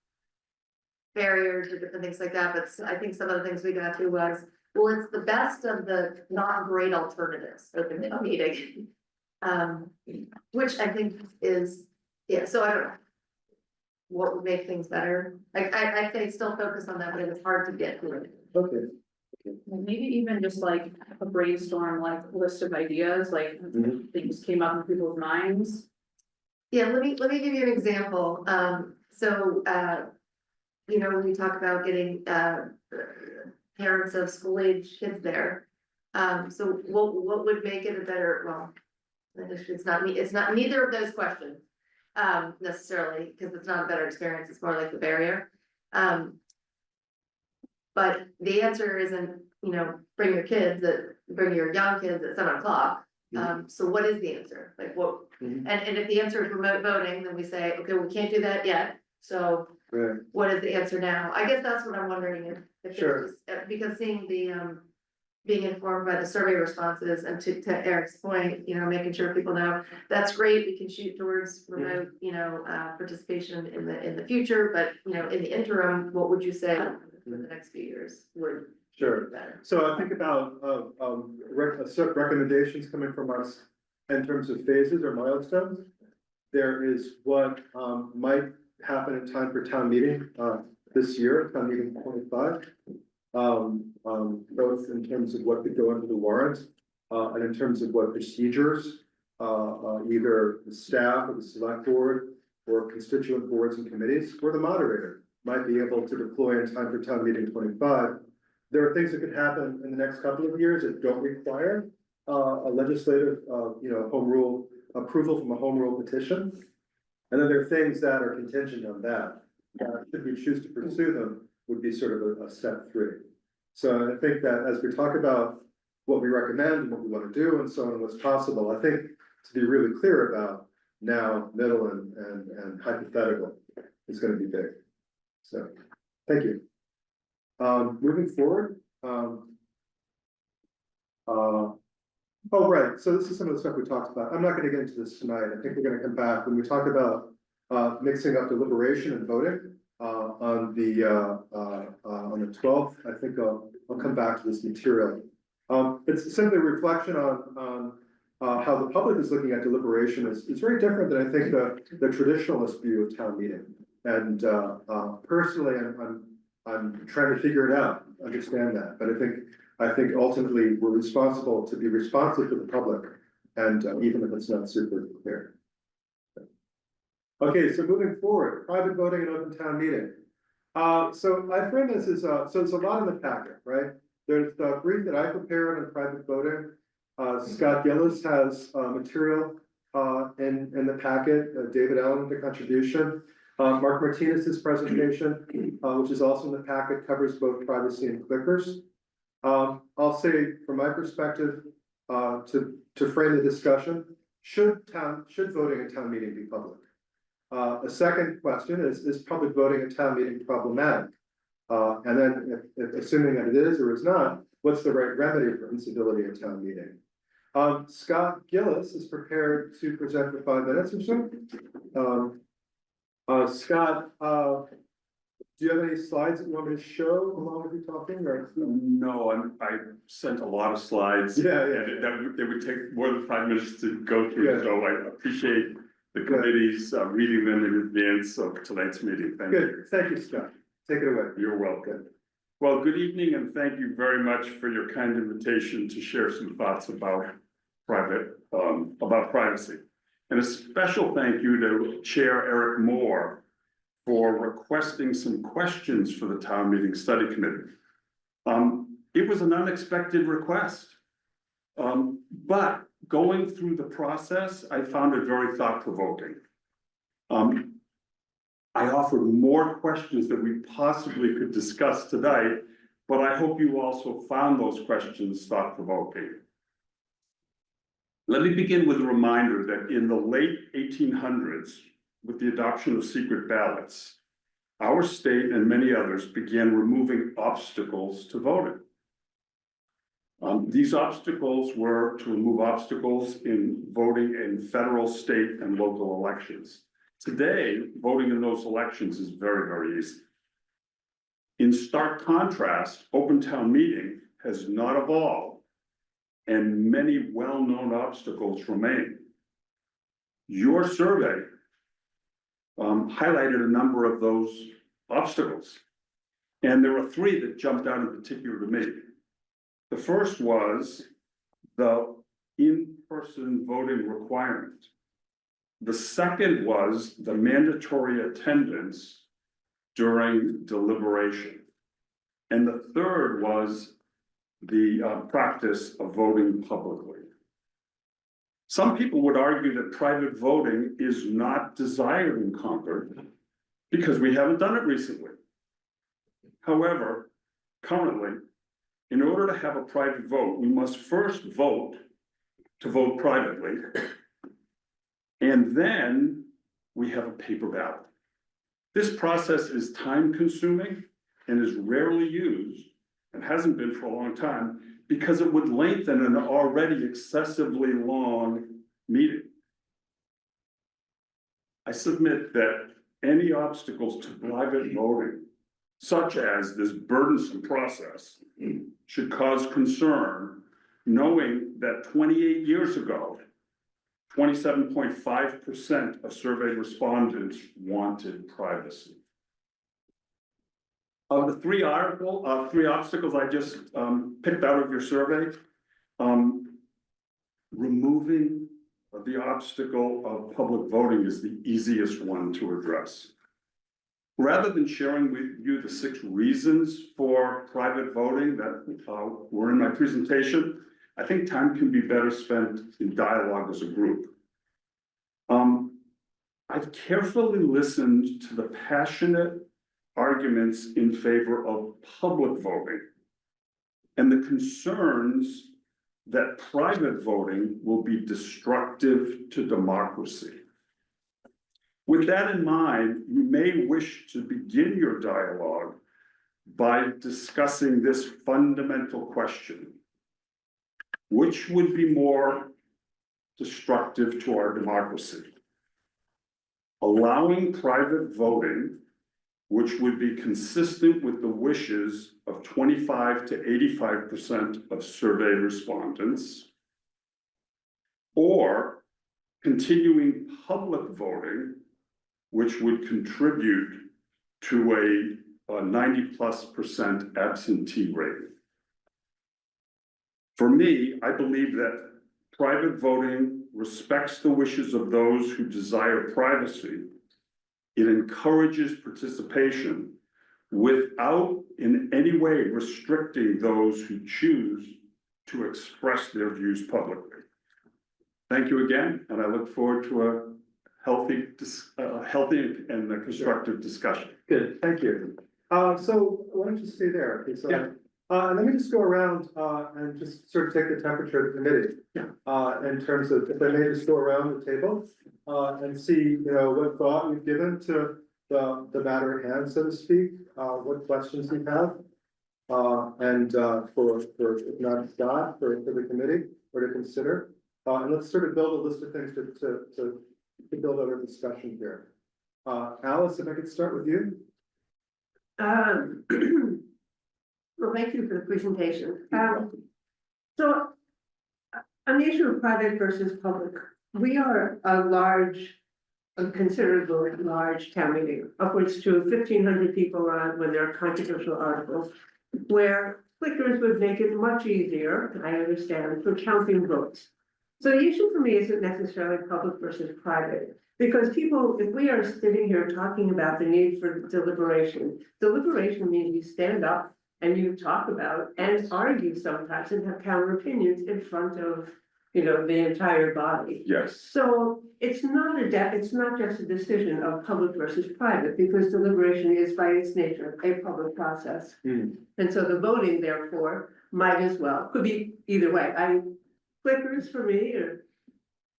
barriers or different things like that, but I think some of the things we got to was, well, it's the best of the not great alternatives of the meeting. Which I think is, yeah, so I don't know. What would make things better? I think still focus on that, but it was hard to get to it. Okay. Maybe even just like a brainstorm, like list of ideas, like things came up in people's minds. Yeah, let me give you an example. You know, when we talk about getting parents of school age kids there. So what would make it a better, well, it's not neither of those questions. Necessarily, because it's not a better experience, it's more like the barrier. But the answer isn't, you know, bring your young kids at 7 o'clock. So what is the answer? Like what, and if the answer is remote voting, then we say, okay, we can't do that yet. So Right. what is the answer now? I guess that's what I'm wondering if it's Sure. just, because seeing the, being informed by the survey responses and to Eric's point, you know, making sure people know, that's great, we can shoot towards remote, you know, participation in the future, but, you know, in the interim, what would you say for the next few years would Sure. be better? So I think about recommendations coming from us in terms of phases or milestones. There is what might happen in time for town meeting this year, town meeting 25. Both in terms of what could go into the warrant and in terms of what procedures either the staff or the select board or constituent boards and committees or the moderator might be able to deploy in time for town meeting 25. There are things that could happen in the next couple of years that don't require a legislative, you know, home rule approval from a home rule petition. And then there are things that are contingent on that. Should we choose to pursue them, would be sort of a step 3. So I think that as we talk about what we recommend and what we want to do and so on, and what's possible, I think to be really clear about now, middle and hypothetical is going to be big. So, thank you. Moving forward. Oh, right, so this is some of the stuff we talked about. I'm not gonna get into this tonight. I think we're gonna come back when we talk about mixing up deliberation and voting on the 12th. I think I'll come back to this material. It's simply a reflection on how the public is looking at deliberation is very different than I think the traditionalist view of town meeting. And personally, I'm trying to figure it out, understand that, but I think ultimately we're responsible to be responsive to the public, and even if it's not super clear. Okay, so moving forward, private voting and open town meeting. So I frame this as, so there's a lot in the packet, right? There's the brief that I prepared on private voting. Scott Gillis has material in the packet, David Allen, the contribution. Mark Martinez's presentation, which is also in the packet, covers both privacy and clickers. I'll say from my perspective, to frame the discussion, should voting at town meeting be public? A second question is public voting at town meeting problematic? And then if assuming that it is or is not, what's the right remedy for incivility at town meeting? Scott Gillis is prepared to present for 5 minutes or so. Scott, do you have any slides that you want me to show along with you talking, or? No, I sent a lot of slides. Yeah. And it would take more than 5 minutes to go through, Yeah. so I appreciate the committees, reading them in advance of tonight's meeting. Thank you. Good, thank you, Scott. Take it away. You're welcome. Well, good evening and thank you very much for your kind invitation to share some thoughts about privacy. And a special thank you to Chair Eric Moore for requesting some questions for the town meeting study committee. It was an unexpected request. But going through the process, I found it very thought-provoking. I offered more questions that we possibly could discuss tonight, but I hope you also found those questions thought-provoking. Let me begin with a reminder that in the late 1800s, with the adoption of secret ballots, our state and many others began removing obstacles to voting. These obstacles were to remove obstacles in voting in federal, state, and local elections. Today, voting in those elections is very, very easy. In stark contrast, open town meeting has not evolved, and many well-known obstacles remain. Your survey highlighted a number of those obstacles, and there were three that jumped out in particular to me. The first was the in-person voting requirement. The second was the mandatory attendance during deliberation. And the third was the practice of voting publicly. Some people would argue that private voting is not desired in Concord because we haven't done it recently. However, currently, in order to have a private vote, we must first vote to vote privately. And then we have a paper ballot. This process is time consuming and is rarely used and hasn't been for a long time because it would lengthen an already excessively long meeting. I submit that any obstacles to private voting, such as this burdensome process, should cause concern, knowing that 28 years ago, 27.5% of surveyed respondents wanted privacy. Of the three obstacles I just picked out of your survey, removing the obstacle of public voting is the easiest one to address. Rather than sharing with you the 6 reasons for private voting that were in my presentation, I think time can be better spent in dialogue as a group. I've carefully listened to the passionate arguments in favor of public voting and the concerns that private voting will be destructive to democracy. With that in mind, you may wish to begin your dialogue by discussing this fundamental question. Which would be more destructive to our democracy? Allowing private voting, which would be consistent with the wishes of 25 to 85% of survey respondents, or continuing public voting, which would contribute to a 90+% absentee rate. For me, I believe that private voting respects the wishes of those who desire privacy. It encourages participation without in any way restricting those who choose to express their views publicly. Thank you again, and I look forward to a healthy and a constructive discussion. Good, thank you. So why don't you stay there? Okay, so, Yeah. Let me just go around and just sort of take the temperature of the committee. Yeah. In terms of, if I may just go around the table and see, what thought you've given to the matter at hand, so to speak, what questions you have. And for if not Scott, for the committee or to consider. And let's sort of build a list of things to build out our discussion here. Alice, if I could start with you. Well, thank you for the presentation. So on the issue of private versus public, we are a large a considerable large town meeting, upwards to 1,500 people on when there are controversial articles, where clickers would make it much easier, I understand, for counting votes. So the issue for me isn't necessarily public versus private, because people, if we are sitting here talking about the need for deliberation, deliberation means you stand up and you talk about and argue sometimes and have counter opinions in front of, the entire body. Yes. So it's not it's not just a decision of public versus private, because deliberation is by its nature a public process. Hmm. And so the voting therefore might as well, could be either way. Clickers for me are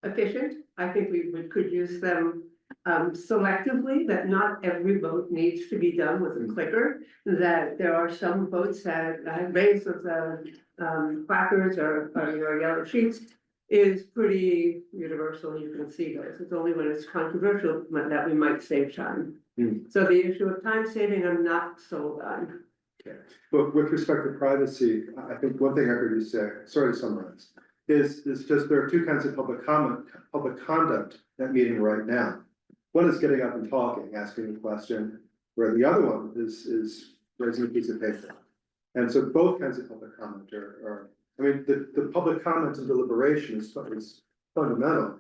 efficient. I think could use them selectively, that not every vote needs to be done with a clicker. That there are some votes that raise with the placards or yellow sheets is pretty universal. You can see those. It's only when it's controversial that we might save time. So the issue of time saving, I'm not sold on. Okay, but with respect to privacy, I think one thing I heard you say, sorry to summarize, is just there are two kinds of public conduct at meeting right now. One is getting up and talking, asking a question, where the other one is raising a piece of paper. And so both kinds of public comment are the public comment and deliberation is fundamental.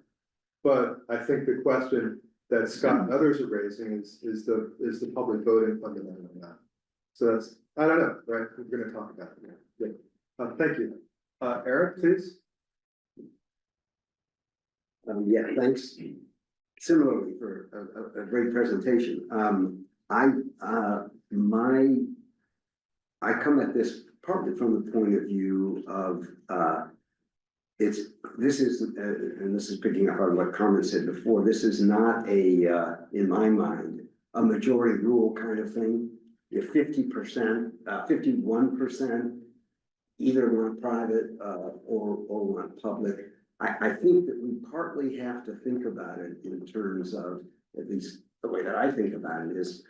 But I think the question that Scott and others are raising is the public voting fundamental or not? So that's, I don't know, right? We're gonna talk about it. Yeah. Thank you. Eric, please. Yeah, thanks. Similarly for a great presentation. I come at this partly from the point of view of, this is picking up on what Carmen said before, this is not in my mind, a majority rule kind of thing. If 50%, 51% either want private or want public, I think that we partly have to think about it in terms of, at least the way that I think about it is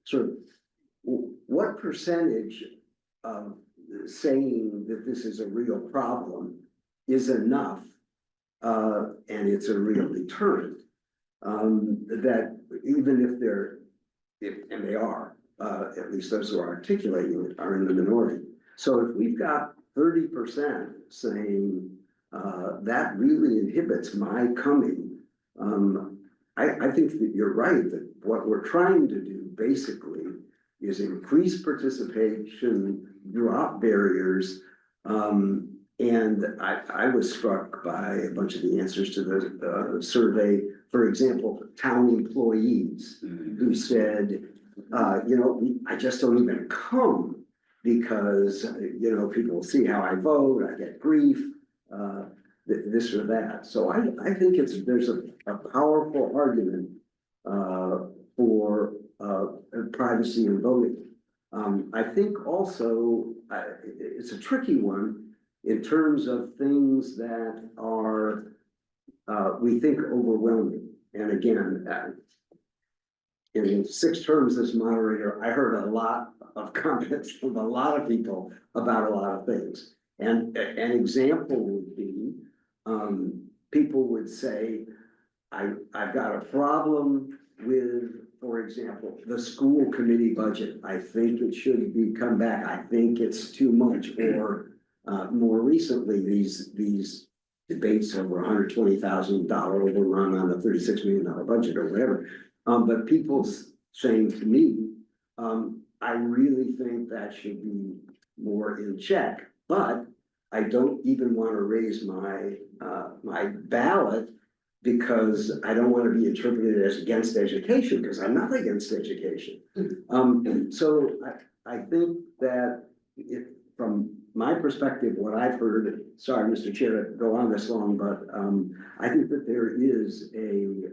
sort of what percentage of saying that this is a real problem is enough and it's a real deterrent that even if and they are, at least those who are articulating it are in the minority. So if we've got 30% saying that really inhibits my coming, I think that you're right, that what we're trying to do basically is increase participation, drop barriers. And I was struck by a bunch of the answers to the survey. For example, town employees who said, I just don't even come because, people see how I vote, I get grief, this or that. So I think there's a powerful argument for privacy in voting. I think also it's a tricky one in terms of things that are, we think, overwhelming. And again, in 6 terms as moderator, I heard a lot of comments from a lot of people about a lot of things. And an example would be, people would say, I've got a problem with, for example, the school committee budget. I think it should come back. I think it's too much. Or more recently, these debates over $120,000 overrun on the $36 million budget or whatever. But people saying to me, I really think that should be more in check, but I don't even want to raise my ballot because I don't want to be interpreted as against education, because I'm not against education. So I think that from my perspective, what I've heard, sorry, Mr. Chair, to go on this long, but I think that there is a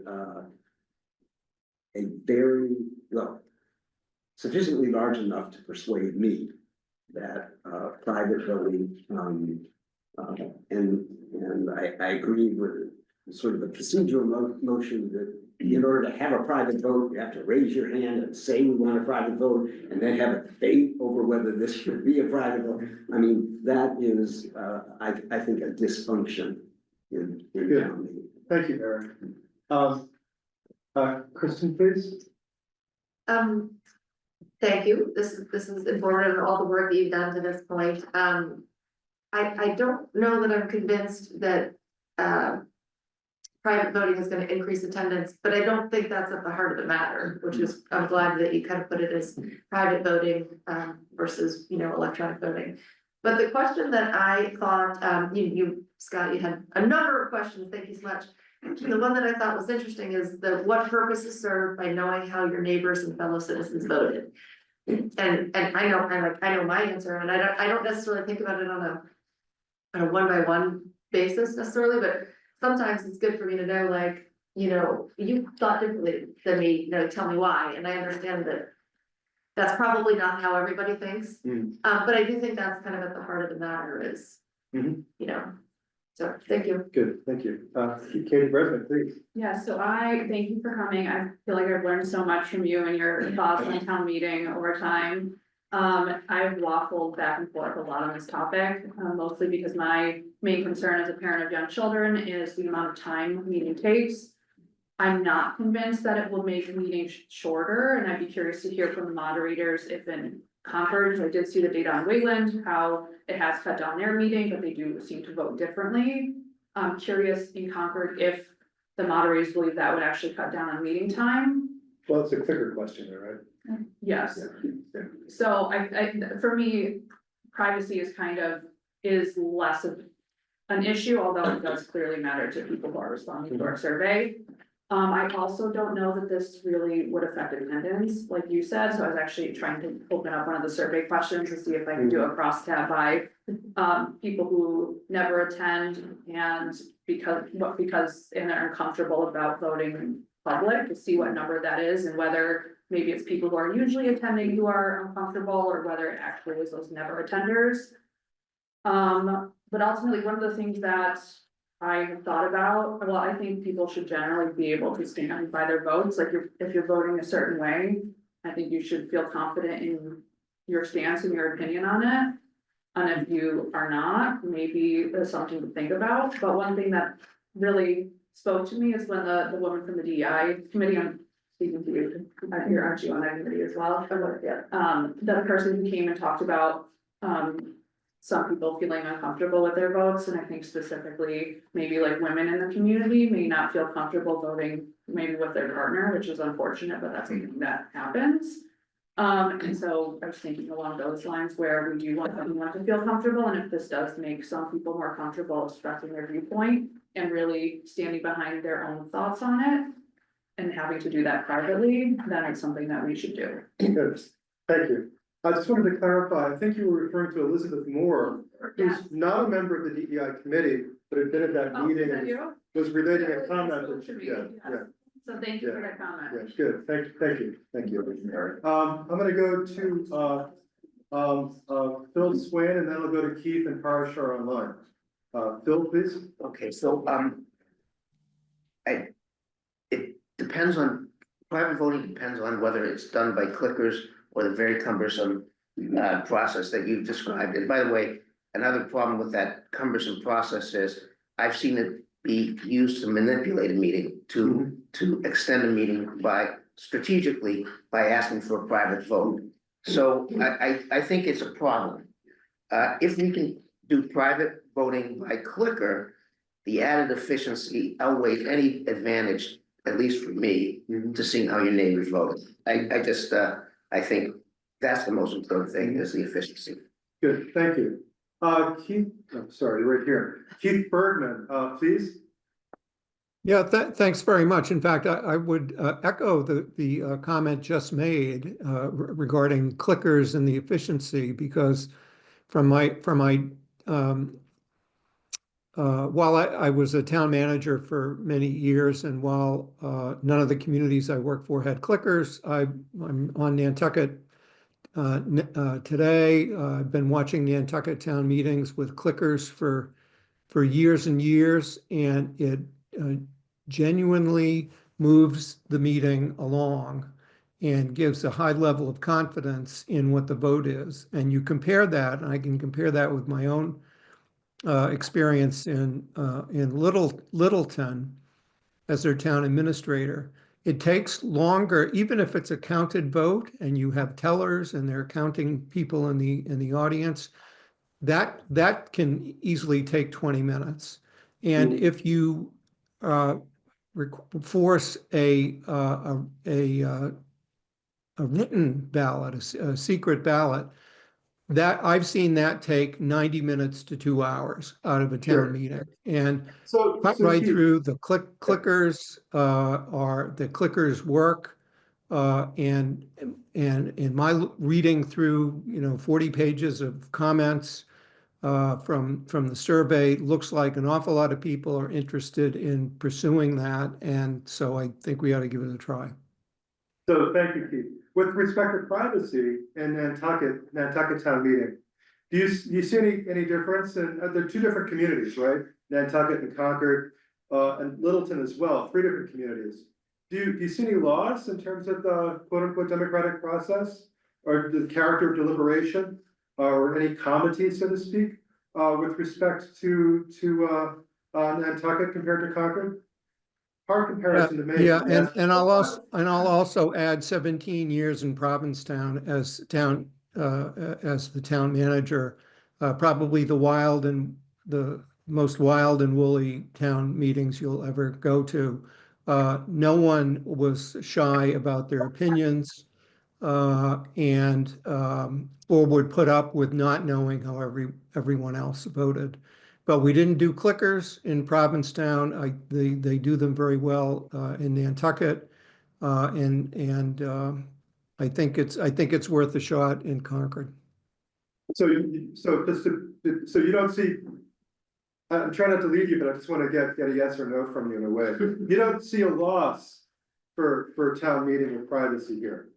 very, sufficiently large enough to persuade me that private voting, and I agree with sort of the procedural motion that in order to have a private vote, you have to raise your hand and say we want a private vote, and then have a debate over whether this should be a private vote. I mean, that is, I think, a dysfunction in town meeting. Thank you, Eric. Kristen, please. Thank you. This is informative, all the work that you've done to this point. I don't know that I'm convinced that, private voting is gonna increase attendance, but I don't think that's at the heart of the matter, which is, I'm glad that you kind of put it as private voting, versus, electronic voting. But the question that I thought, Scott, you had a number of questions, thank you so much. The one that I thought was interesting is what purpose is served by knowing how your neighbors and fellow citizens voted? And I know my answer, and I don't necessarily think about it on a one-by-one basis necessarily, but sometimes it's good for me to know, like, you thought differently than me, tell me why, and I understand that that's probably not how everybody thinks. But I do think that's kind of at the heart of the matter is, so, thank you. Good, thank you. Katie Bresman, please. Yeah, so I thank you for coming. I feel like I've learned so much from you and your thoughts on town meeting over time. I've waffled back and forth a lot on this topic, mostly because my main concern as a parent of young children is the amount of time meeting takes. I'm not convinced that it will make meetings shorter, and I'd be curious to hear from the moderators if in Concord, I did see the data on Wayland, how it has cut down their meeting, but they do seem to vote differently. I'm curious in Concord if the moderators believe that would actually cut down on meeting time. Well, it's a quicker question there, right? Yes. Yeah. So for me, privacy is less of an issue, although it does clearly matter to people who are responding to our survey. I also don't know that this really would affect attendance, like you said, so I was actually trying to open up one of the survey questions to see if I can do a cross tab by people who never attend and because they're uncomfortable about voting in public, to see what number that is and whether maybe it's people who are usually attending who are uncomfortable or whether it actually is those never attenders. But ultimately, one of the things that I have thought about, well, I think people should generally be able to stand by their votes, like if you're voting a certain way, I think you should feel confident in your stance and your opinion on it. And if you are not, maybe there's something to think about, but one thing that really spoke to me is when the woman from the DEI committee, I'm speaking to you, aren't you on that committee as well? The person who came and talked about, some people feeling uncomfortable with their votes, and I think specifically maybe like women in the community may not feel comfortable voting maybe with their partner, which is unfortunate, but that's something that happens. And so I was thinking along those lines where we do want everyone to feel comfortable, and if this does make some people more comfortable expressing their viewpoint and really standing behind their own thoughts on it and having to do that privately, then it's something that we should do. Good, thank you. I just wanted to clarify, I think you were referring to Elizabeth Moore, who's not a member of the DEI committee, but had been at that Oh, meeting is that and you? was relating a comment. Spoke to me, Yeah, yes. So thank you for that comment. yeah, good, thank you. I'm gonna go to, Phil Swain, and then I'll go to Keith and Parashar online. Phil, please. Okay, so, it depends on, private voting depends on whether it's done by clickers or the very cumbersome process that you've described. And by the way, another problem with that cumbersome process is I've seen it be used to manipulate a meeting, to extend a meeting strategically by asking for a private vote. So I think it's a problem. If we can do private voting by clicker, the added efficiency outweighs any advantage, at least for me, to seeing how your neighbors voted. I think that's the most important thing, is the efficiency. Good, thank you. Keith, I'm sorry, right here. Keith Bergman, please. Yeah, thanks very much. In fact, I would echo the comment just made regarding clickers and the efficiency, because while I was a town manager for many years, and while none of the communities I worked for had clickers, I'm on Nantucket today. I've been watching Nantucket town meetings with clickers for years and years, and it genuinely moves the meeting along and gives a high level of confidence in what the vote is. And you compare that, and I can compare that with my own experience in Littleton as their town administrator. it takes longer, even if it's a counted vote and you have tellers and they're counting people in the audience, that can easily take 20 minutes. And if you force a written ballot, a secret ballot, that I've seen that take 90 minutes to 2 hours out of a Sure. town meeting. And So right Keith, through the clickers work. And in my reading through, 40 pages of comments from the survey, looks like an awful lot of people are interested in pursuing that. And so I think we ought to give it a try. So thank you, Keith. With respect to privacy in Nantucket town meeting, do you see any difference in, they're two different communities, right? Nantucket and Concord, and Littleton as well, 3 different communities. Do you see any loss in terms of the quote unquote democratic process or the character of deliberation or any comity, so to speak, with respect to Nantucket compared to Concord? Hard comparison to make. Yeah, and I'll also add 17 years in Provincetown as the town manager, probably the most wild and woolly town meetings you'll ever go to. No one was shy about their opinions, and or would put up with not knowing how everyone else voted. But we didn't do clickers in Provincetown. They do them very well in Nantucket, and I think it's worth a shot in Concord. So you don't see, I'm trying not to lead you, but I just want to get a yes or no from you in a way. You don't see a loss for town meeting with privacy here?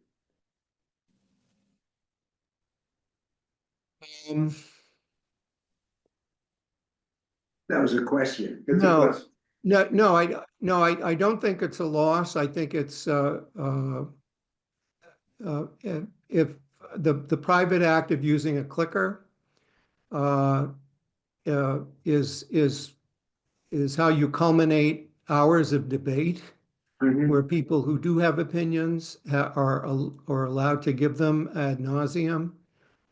That was a question. It's a No, question. I don't think it's a loss. I think it's if the private act of using a clicker is how you culminate hours of debate, where people who do have opinions are allowed to give them ad nauseum.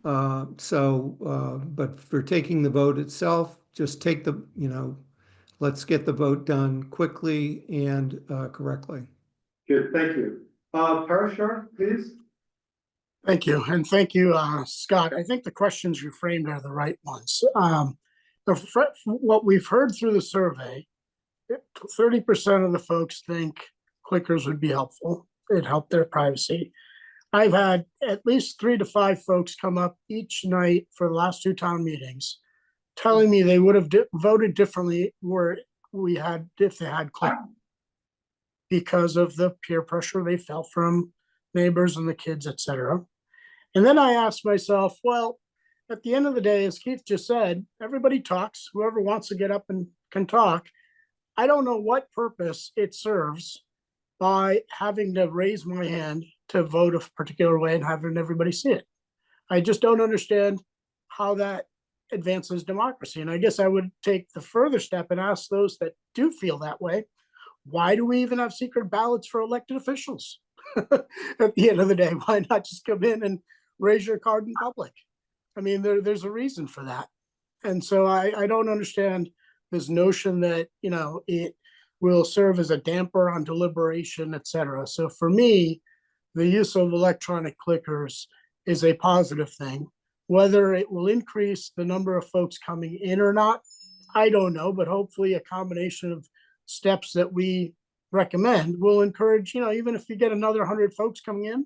But for taking the vote itself, just take let's get the vote done quickly and correctly. Good, thank you. Parashar, please. Thank you, and thank you, Scott. I think the questions you framed are the right ones. What we've heard through the survey, 30% of the folks think clickers would be helpful. It'd help their privacy. I've had at least 3 to 5 folks come up each night for the last 2 town meetings, telling me they would have voted differently if they had clicked, because of the peer pressure they felt from neighbors and the kids, etc. And then I asked myself, well, at the end of the day, as Keith just said, everybody talks. Whoever wants to get up and can talk. I don't know what purpose it serves by having to raise my hand to vote a particular way and having everybody see it. I just don't understand how that advances democracy. And I guess I would take the further step and ask those that do feel that way, why do we even have secret ballots for elected officials? At the end of the day, why not just come in and raise your card in public? I mean, there's a reason for that. And so I don't understand this notion that, it will serve as a damper on deliberation, et cetera. So for me, the use of electronic clickers is a positive thing. Whether it will increase the number of folks coming in or not, I don't know, but hopefully a combination of steps that we recommend will encourage, even if you get another 100 folks coming in,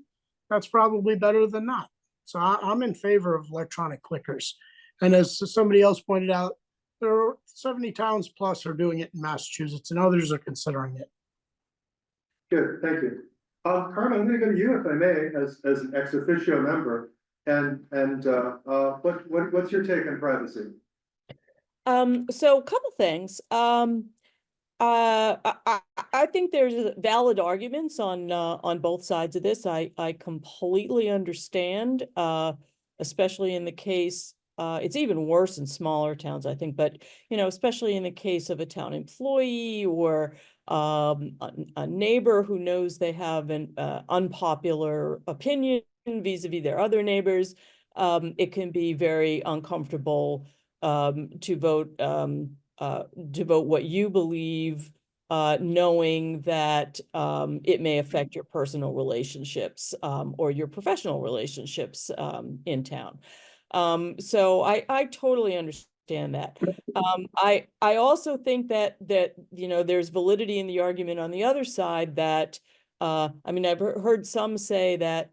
that's probably better than not. So I'm in favor of electronic clickers. And as somebody else pointed out, there are 70 towns plus are doing it in Massachusetts and others are considering it. Good, thank you. Carmen, I'm going to go to you if I may, as an ex officio member, and what's your take on privacy? So a couple things. I think there's valid arguments on both sides of this. I completely understand, especially in the case it's even worse in smaller towns, I think, but, you know, especially in the case of a town employee or a neighbor who knows they have an unpopular opinion vis-a-vis their other neighbors, it can be very uncomfortable to vote what you believe, knowing that it may affect your personal relationships or your professional relationships in town. So I totally understand that. I also think that you know, there's validity in the argument on the other side that I mean, I've heard some say that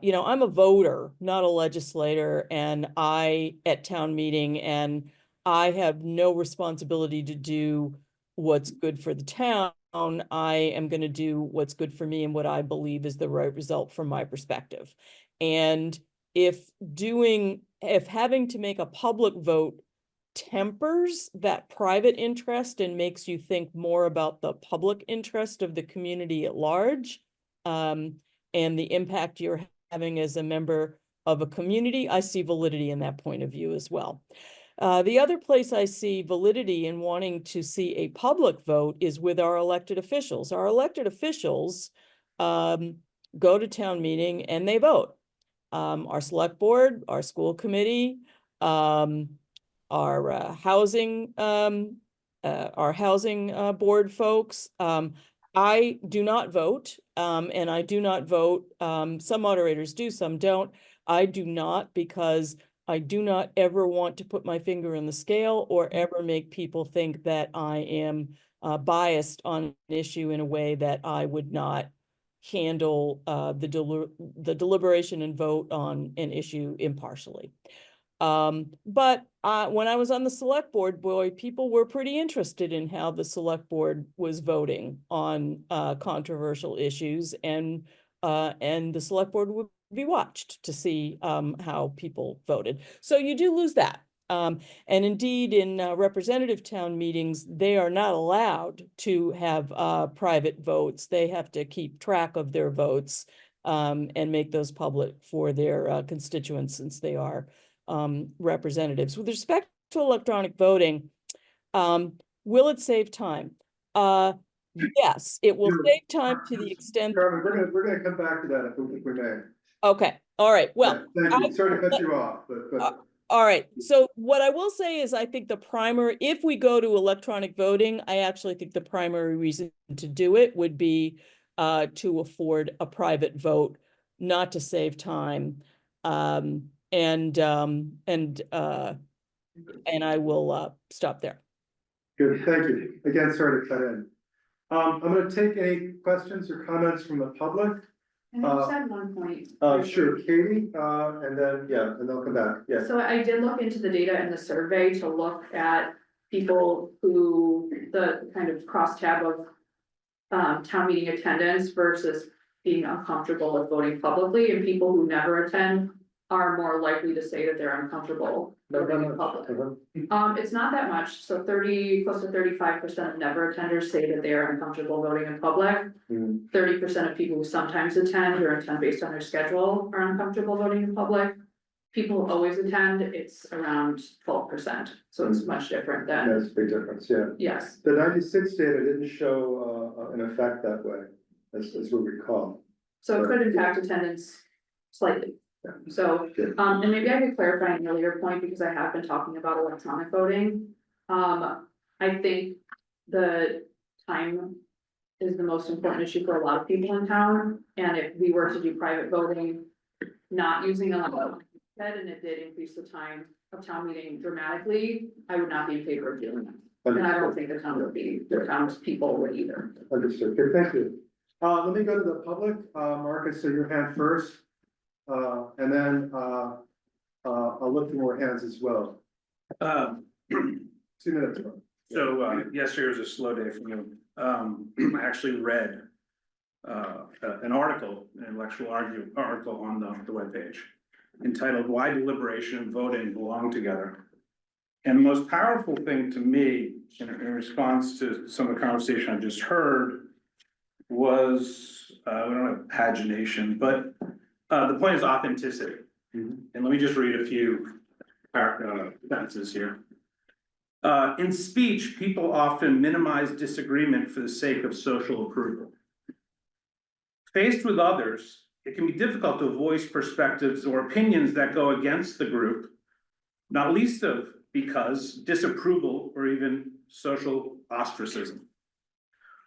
you know, I'm a voter, not a legislator, and at town meeting, and I have no responsibility to do what's good for the town. I am going to do what's good for me and what I believe is the right result from my perspective. And if having to make a public vote tempers that private interest and makes you think more about the public interest of the community at large, and the impact you're having as a member of a community, I see validity in that point of view as well. The other place I see validity in wanting to see a public vote is with our elected officials. Our elected officials go to town meeting and they vote. Our select board, our school committee, our housing board folks. I do not vote, and I do not vote. Some moderators do, some don't. I do not, because I do not ever want to put my finger in the scale or ever make people think that I am biased on an issue in a way that I would not handle the deliberation and vote on an issue impartially. But when I was on the select board, boy, people were pretty interested in how the select board was voting on controversial issues, and the select board would be watched to see how people voted. So you do lose that. And indeed, in representative town meetings, they are not allowed to have private votes. They have to keep track of their votes and make those public for their constituents, since they are representatives. With respect to electronic voting, will it save time? Yes, it will save time to the extent. Carmen, we're gonna come back to that if we may. Okay, all right, well. Yeah, thank you, sorry to cut you off, but. All right, so what I will say is I think if we go to electronic voting, I actually think the primary reason to do it would be to afford a private vote, not to save time. And I will stop there. Good, thank you. Again, sorry to cut in. I'm gonna take any questions or comments from the public. And I just had one point. Sure, Katie, and then, yeah, and they'll come back, yeah. So I did look into the data in the survey to look at people who, the kind of crosstab of town meeting attendance versus being uncomfortable with voting publicly, and people who never attend are more likely to say that they're uncomfortable voting in public. It's not that much, so close to 35% of never attenders say that they are uncomfortable voting in public. 30% of people who sometimes attend or attend based on their schedule are uncomfortable voting in public. People who always attend, it's around 12%, so it's much different than. That's a big difference, yeah. Yes. The 96 data didn't show an effect that way, as we recall. So it could impact attendance slightly. Yeah. So, and maybe I could clarify an earlier point, because I have been talking about electronic voting. I think the time is the most important issue for a lot of people in town, and if we were to do private voting, not using electronic, and it did increase the time of town meeting dramatically, I would not be in favor of doing that. And I don't think the town would be, the town's people would either. Understood, okay, thank you. Let me go to the public. Marcus, so your hand first. And then I'll look for more hands as well. 2 minutes. So yesterday was a slow day for me. I actually read an article, an intellectual article on the webpage entitled "Why Deliberation and Voting Belong Together." And the most powerful thing to me in response to some of the conversation I just heard was, we don't have pagination, but the point is authenticity. And let me just read a few sentences here. In speech, people often minimize disagreement for the sake of social approval. Faced with others, it can be difficult to voice perspectives or opinions that go against the group, not least of because disapproval or even social ostracism.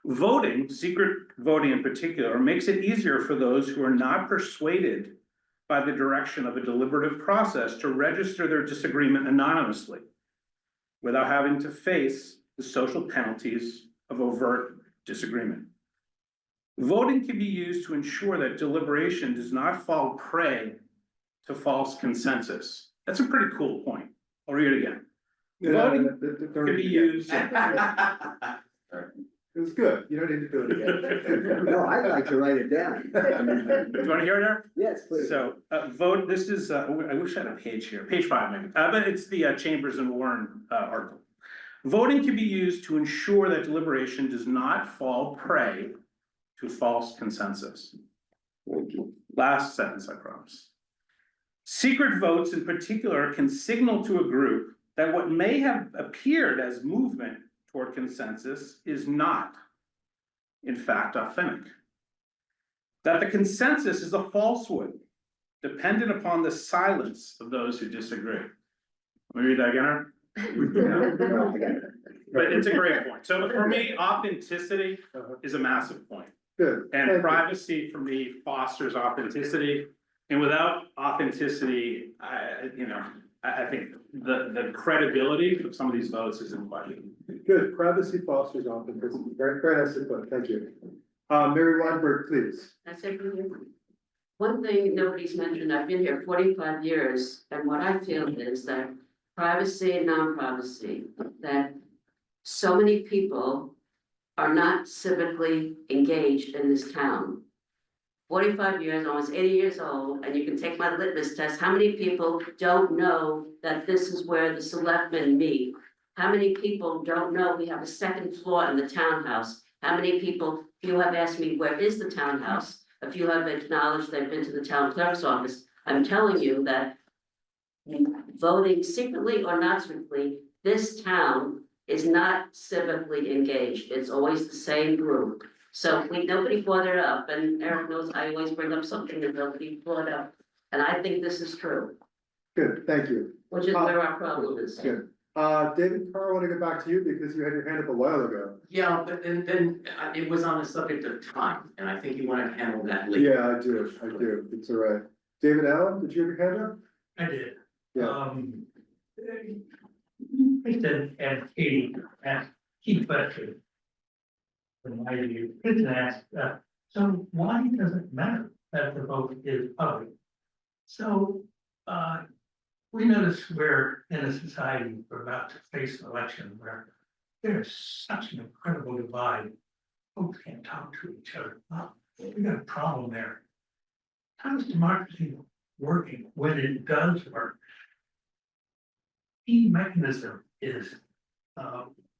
Voting, secret voting in particular, makes it easier for those who are not persuaded by the direction of a deliberative process to register their disagreement anonymously without having to face the social penalties of overt disagreement. Voting can be used to ensure that deliberation does not fall prey to false consensus. That's a pretty cool point. I'll read it again. Voting can be used. It was good. You don't need to do it again. No, I'd like to write it down. Do you want to hear it, Eric? Yes, please. So, vote, this is, I wish I had a page here, page 5 maybe, but it's the Chambers and Warren article. Voting can be used to ensure that deliberation does not fall prey to false consensus. Last sentence, I promise. Secret votes in particular can signal to a group that what may have appeared as movement toward consensus is not, in fact, authentic. That the consensus is a falsehood, dependent upon the silence of those who disagree. Let me read that again. But it's a great point. So for me, authenticity is a massive point. Good. And privacy for me fosters authenticity. And without authenticity, I think the credibility of some of these votes is in question. Good. Privacy fosters authenticity. Very nice input. Thank you. Mary Weinberg, please. That's it for you. One thing nobody's mentioned, I've been here 45 years, and what I feel is that privacy and non-privacy, that so many people are not civically engaged in this town. 45 years, almost 80 years old, and you can take my litmus test. How many people don't know that this is where the selectmen meet? How many people don't know we have a second floor in the townhouse? How many people, few have asked me, where is the townhouse? A few have acknowledged they've been to the town clerk's office. I'm telling you that voting secretly or not secretly, this town is not civically engaged. It's always the same group. So nobody brought it up, and Eric knows I always bring up something that nobody brought up. And I think this is true, Good. Thank you. which is where our problem is. Good. David Carr, I want to get back to you because you had your hand up a while ago. Yeah, but then it was on the subject of time, and I think you want to handle that later. Yeah, I do. It's all right. David Allen, did you have your hand up? I did. Yeah. I said, and Katie asked key question. From my view, Kristen asked, so why does it matter that the vote is public? So, we notice we're in a society, we're about to face an election where there's such an incredible divide. Folks can't talk to each other. Well, we got a problem there. How is democracy working when it does work? Key mechanism is,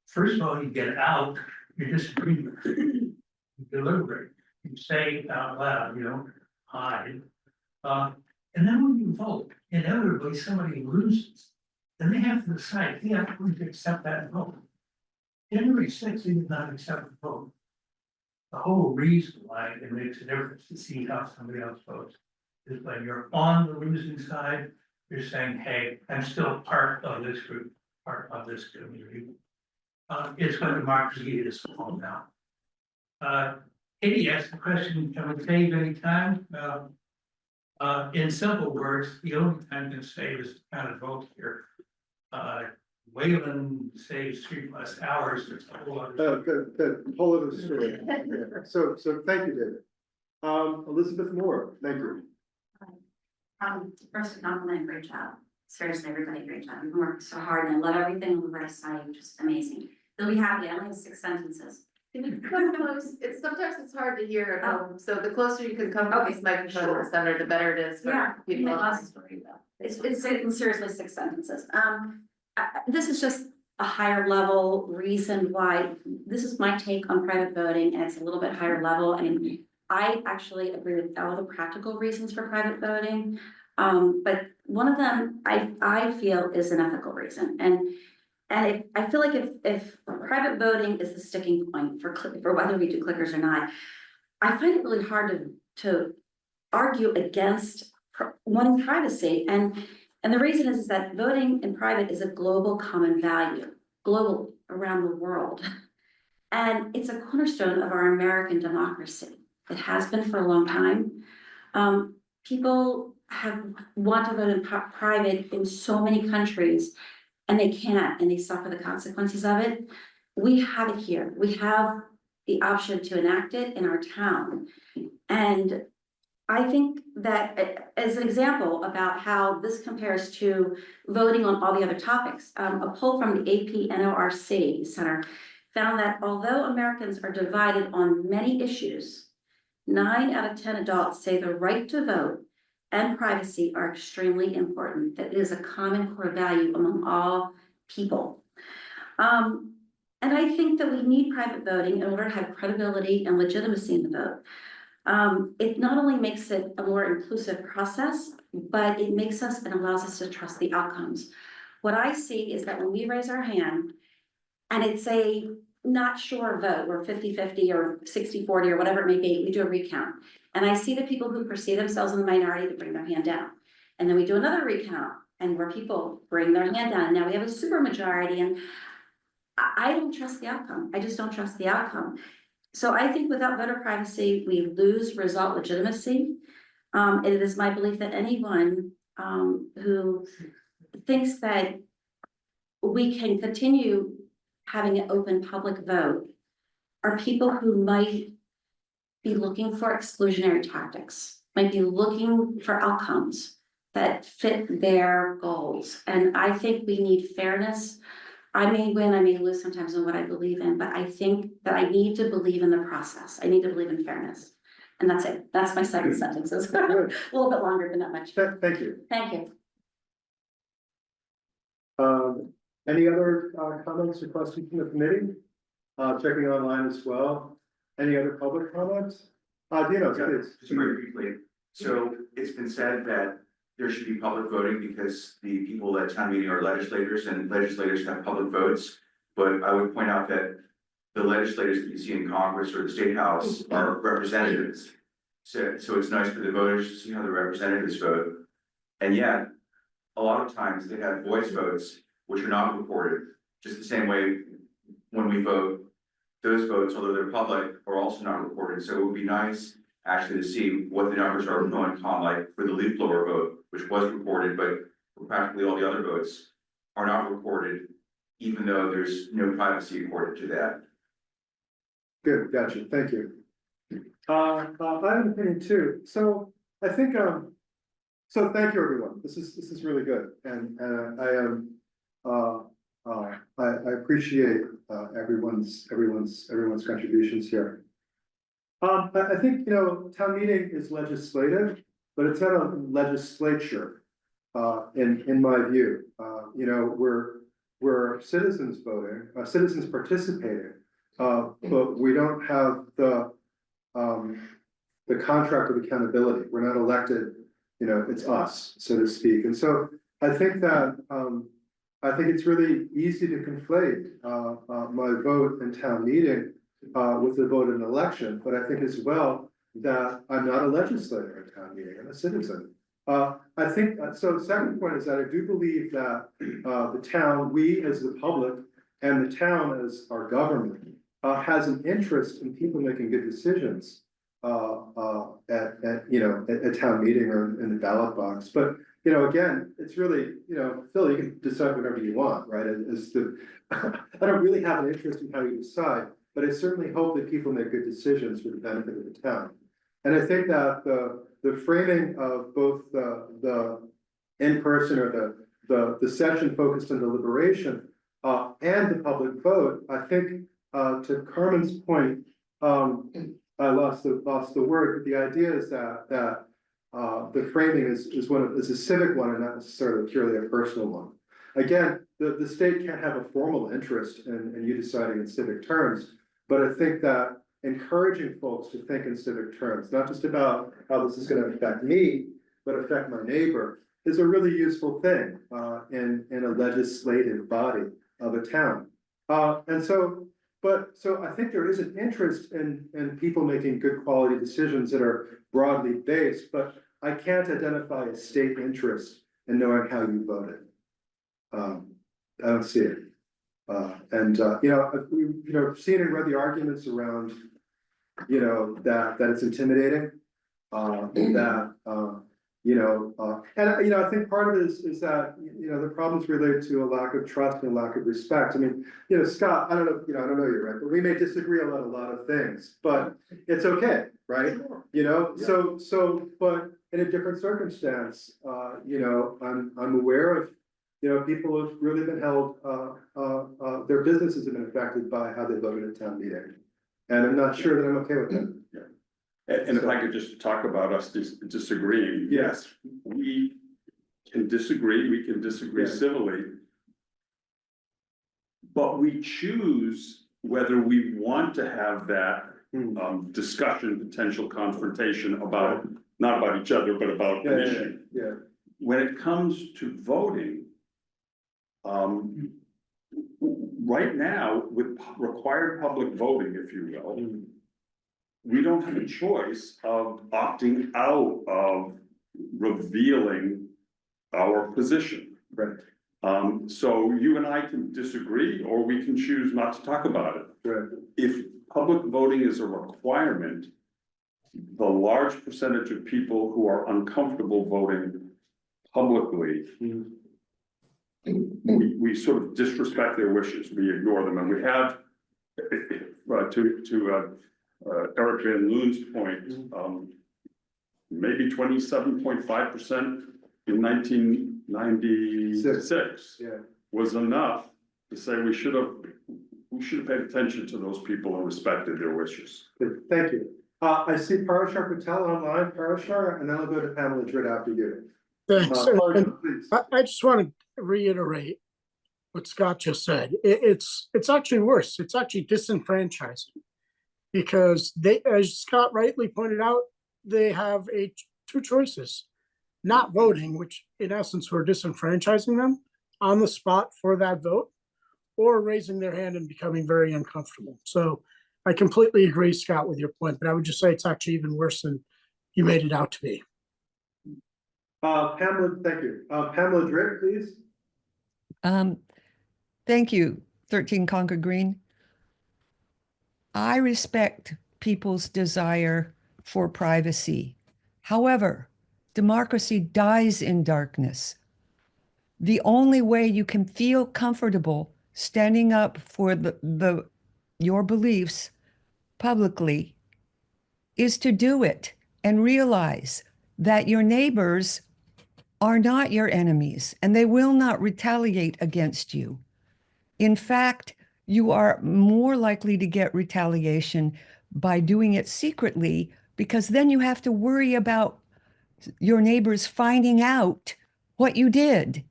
first of all, you get out your disagreement, you deliberate, you say out loud, you don't hide. And then when you vote, inevitably somebody loses. Then they have to decide, yeah, I'm going to accept that vote. January 6th, they did not accept the vote. The whole reason why it makes a difference to see how somebody else votes is when you're on the losing side, you're saying, hey, I'm still part of this group, part of this community. It's when democracy is falling down. Katie asked the question, can we save any time? In simple words, the only time you can save is to kind of vote here. Wayland saves 3+ hours. There's a whole other. Good. Whole other story. Yeah. So thank you, David. Elizabeth Moore, thank you. First, compliment, great job. Seriously, everybody, great job. You've worked so hard and I love everything on the website, just amazing. They'll be happy. I only have 6 sentences. Can you come close? Sometimes it's hard to hear at home, so the closer you can come to this microphone, the center, the better it is Yeah, for people. It's seriously 6 sentences. This is just a higher level reason why, this is my take on private voting, and it's a little bit higher level, and I actually agree with all the practical reasons for private voting. But one of them, I feel is an ethical reason, and I feel like if private voting is the sticking point for whether we do clickers or not, I find it really hard to argue against wanting privacy, and the reason is that voting in private is a global common value, global around the world. And it's a cornerstone of our American democracy. It has been for a long time. People want to vote in private in so many countries, and they can't, and they suffer the consequences of it. We have it here. We have the option to enact it in our town. And I think that as an example about how this compares to voting on all the other topics, a poll from the AP NORC Center found that although Americans are divided on many issues, 9 out of 10 adults say the right to vote and privacy are extremely important. That is a common core value among all people. And I think that we need private voting in order to have credibility and legitimacy in the vote. It not only makes it a more inclusive process, but it makes us and allows us to trust the outcomes. What I see is that when we raise our hand and it's a not sure vote, or 50-50 or 60-40 or whatever it may be, we do a recount. And I see the people who perceive themselves in the minority that bring their hand down. And then we do another recount and where people bring their hand down. And now we have a super majority, and I don't trust the outcome. I just don't trust the outcome. So I think without voter privacy, we lose result legitimacy. It is my belief that anyone who thinks that we can continue having an open public vote are people who might be looking for exclusionary tactics, might be looking for outcomes that fit their goals. And I think we need fairness. I may win, I may lose sometimes in what I believe in, but I think that I need to believe in the process. I need to believe in fairness. And that's it. That's my second sentence. It's a little bit longer, but not much. Thank you. Thank you. Any other comments or questions from the committee? Checking online as well. Any other public comments? Dino, please. Just very briefly, so it's been said that there should be public voting because the people at town meeting are legislators and legislators have public votes. But I would point out that the legislators that you see in Congress or the State House are representatives. So it's nice for the voters to see how the representatives vote. And yet, a lot of times they have voice votes, which are not recorded, just the same way when we vote, those votes, although they're public, are also not recorded. So it would be nice actually to see what the numbers are going on, like for the leaf blower vote, which was recorded, but for practically all the other votes are not recorded, even though there's no privacy accorded to that. Good, gotcha, thank you. I have an opinion too. So I think, so thank you, everyone. This is really good. And I appreciate everyone's contributions here. I think, you know, town meeting is legislative, but it's not a legislature, in my view. You know, we're citizens voting, citizens participating, but we don't have the contract of accountability. We're not elected, you know, it's us, so to speak. And so I think that, I think it's really easy to conflate my vote in town meeting with the vote in an election, but I think as well that I'm not a legislator in town meeting, I'm a citizen. I think, so the second point is that I do believe that the town, we as the public, and the town as our government, has an interest in people making good decisions at town meeting or in the ballot box. But you know, again, it's really, you know, Phil, you can decide whatever you want, right? I don't really have an interest in how you decide, but I certainly hope that people make good decisions for the benefit of the town. And I think that the framing of both the in-person or the session focused on deliberation and the public vote, I think to Carmen's point, I lost the word, but the idea is that the framing is a civic one and not necessarily purely a personal one. Again, the state can't have a formal interest in you deciding in civic terms, but I think that encouraging folks to think in civic terms, not just about how this is going to affect me, but but affect my neighbor, is a really useful thing, in a legislative body of a town. So I think there is an interest in people making good quality decisions that are broadly based, but I can't identify a state interest in knowing how you voted. I don't see it. Seen and read the arguments around, that it's intimidating. I think part of it is that, the problems relate to a lack of trust and a lack of respect. I mean, Scott, I don't know you, right, but we may disagree on a lot of things, but it's okay, right? But in a different circumstance, I'm aware of, people have really been held, their businesses have been affected by how they voted at town meeting. And I'm not sure that I'm okay with that. And if I could just talk about us disagreeing, yes, we can disagree Yeah. civilly. But we choose whether we want to have that discussion, potential confrontation about, not about each other, but about an issue. Yeah. When it comes to voting, right now, with required public voting, if you will, we don't have a choice of opting out of revealing our position. Right. So you and I can disagree, or we can choose not to talk about it. Right. If public voting is a requirement, the large percentage of people who are uncomfortable voting publicly, we sort of disrespect their wishes, we ignore them, and we have, Eric Van Loon's point, maybe 27.5% in 1996 was enough to say we should have paid attention to those people and respected their wishes. Good, thank you. I see Parashar Patel online, Parashar, and then I'll go to Pamela Dritt after you. Thanks. Parashar, please. I just want to reiterate what Scott just said. It's actually worse. It's actually disenfranchising. Because they, as Scott rightly pointed out, they have two choices. Not voting, which in essence we're disenfranchising them on the spot for that vote, or raising their hand and becoming very uncomfortable. So I completely agree, Scott, with your point, but I would just say it's actually even worse than you made it out to be. Pamela, thank you. Pamela Dritt, please. Thank you, 13 Concord Green. I respect people's desire for privacy. However, democracy dies in darkness. The only way you can feel comfortable standing up for your beliefs publicly is to do it and realize that your neighbors are not your enemies and they will not retaliate against you. In fact, you are more likely to get retaliation by doing it secretly, because then you have to worry about your neighbors finding out what you did.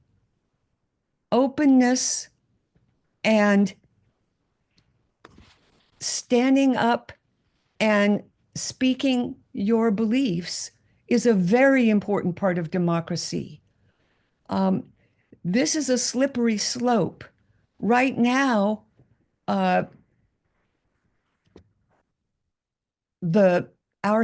Openness and standing up and speaking your beliefs is a very important part of democracy. This is a slippery slope. Right now, our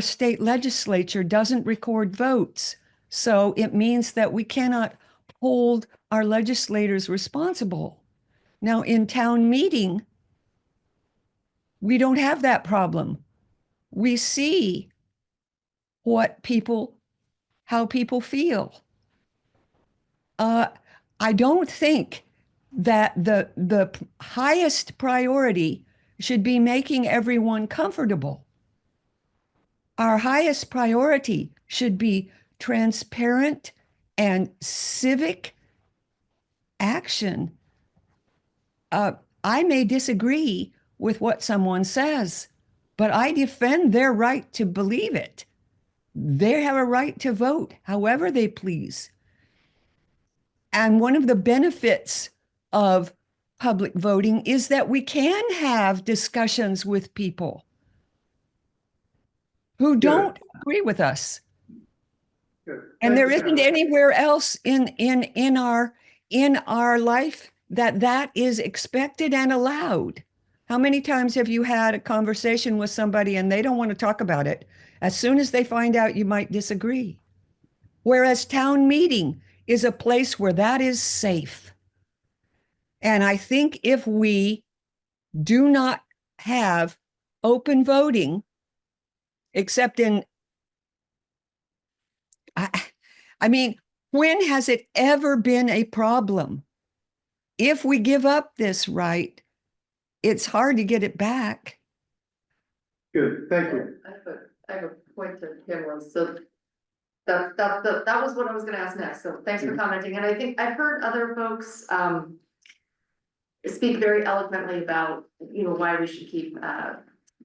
state legislature doesn't record votes. So it means that we cannot hold our legislators responsible. Now in town meeting, we don't have that problem. We see how people feel. I don't think that the highest priority should be making everyone comfortable. Our highest priority should be transparent and civic action. I may disagree with what someone says, but I defend their right to believe it. They have a right to vote however they please. And one of the benefits of public voting is that we can have discussions with people who don't agree with us. Good. And there Thank you, isn't Shannon. anywhere else in our life that is expected and allowed. How many times have you had a conversation with somebody and they don't want to talk about it? As soon as they find out you might disagree. Whereas town meeting is a place where that is safe. And I think if we do not have open voting, except I mean, when has it ever been a problem? If we give up this right, it's hard to get it back. Good, thank you. I have a point to Kim was, so that was what I was gonna ask next, so thanks for commenting, and I think I've heard other folks, speak very eloquently about, you know, why we should keep,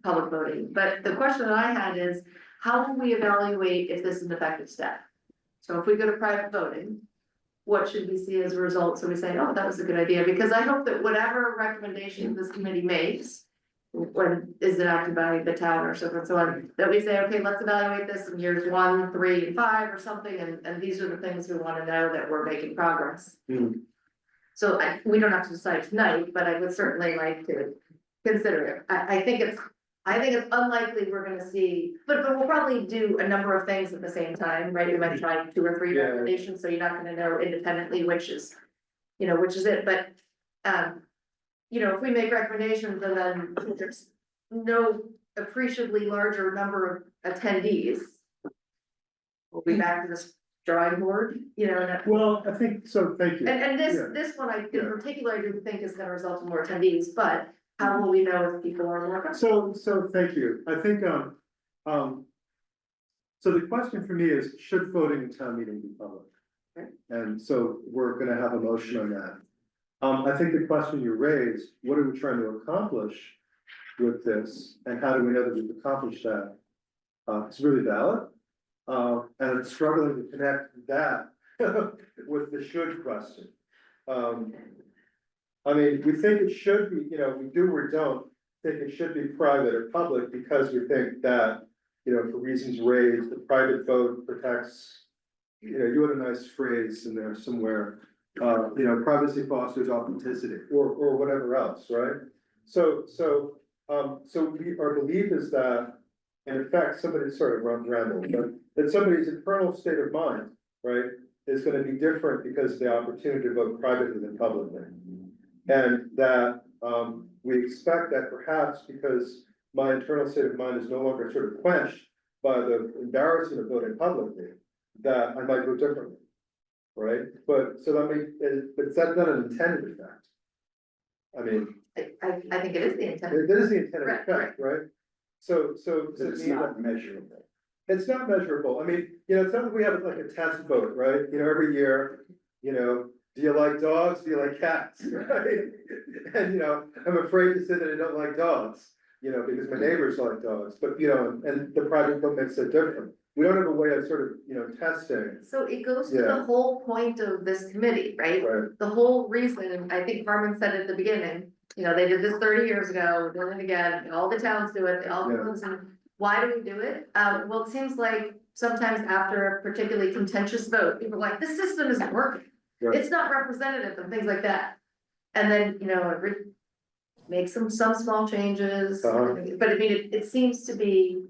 public voting, but the question that I had is, how will we evaluate if this is an effective step? So if we go to private voting, what should we see as a result? So we say, oh, that was a good idea, because I hope that whatever recommendation this committee makes, when is enacted by the town or so forth and so on, that we say, okay, let's evaluate this in years 1, 3, and 5 or something, and these are the things we wanna know that we're making progress. So we don't have to decide tonight, but I would certainly like to consider it. I think it's unlikely we're gonna see, but we'll probably do a number of things at the same time, right? We might try 2 or 3 Yeah. recommendations, so you're not gonna know independently which is it, but, you know, if we make recommendations and then there's no appreciably larger number of attendees, we'll be back to this drawing board, you know, and Well, I think, so thank you. and Yeah. this one in Yeah. particular, I do think is gonna result in more attendees, but how will we know if people are more? So thank you. I think, so the question for me is, should voting in town meeting be public? Okay. And so we're gonna have a motion on that. I think the question you raised, what are we trying to accomplish with this? And how do we know that we've accomplished that? It's really valid. And I'm struggling to connect that with the should question. I mean, we think it should be, you know, we do or don't think it should be private or public because we think that, you know, for reasons raised, the private vote protects, you know, you had a nice phrase in there somewhere, you know, privacy fosters authenticity or whatever else, right? So our belief is that, in effect, somebody sort of rambled, but that somebody's internal state of mind, right, is gonna be different because of the opportunity to vote privately than publicly. And that, we expect that perhaps because my internal state of mind is no longer sort of quenched by the embarrassment of voting publicly, that I might vote differently. Right, but so that but is that not an intended effect? I mean, I think it is the intent. it is the intended Right, effect, right? So does it It's mean not that measurable. it's not measurable? I mean, you know, it's not like we have like a test vote, right? You know, every year, you know, do you like dogs? Do you like cats? Right? And, you know, I'm afraid to say that I don't like dogs, you know, because my neighbors like dogs, but, you know, and the private vote makes it different. We don't have a way of sort of, you know, testing. So it goes to Yeah. the whole point of this committee, right? Right. The whole reason, I think Carmen said at the beginning, you know, they did this 30 years ago, we're doing it again, all the towns do it, they all Yeah. listen. Why do we do it? Well, it seems like sometimes after a particularly contentious vote, people are like, the system isn't working. Right. It's not representative and things like that. And then, you know, make some small changes, but I mean, it seems to be,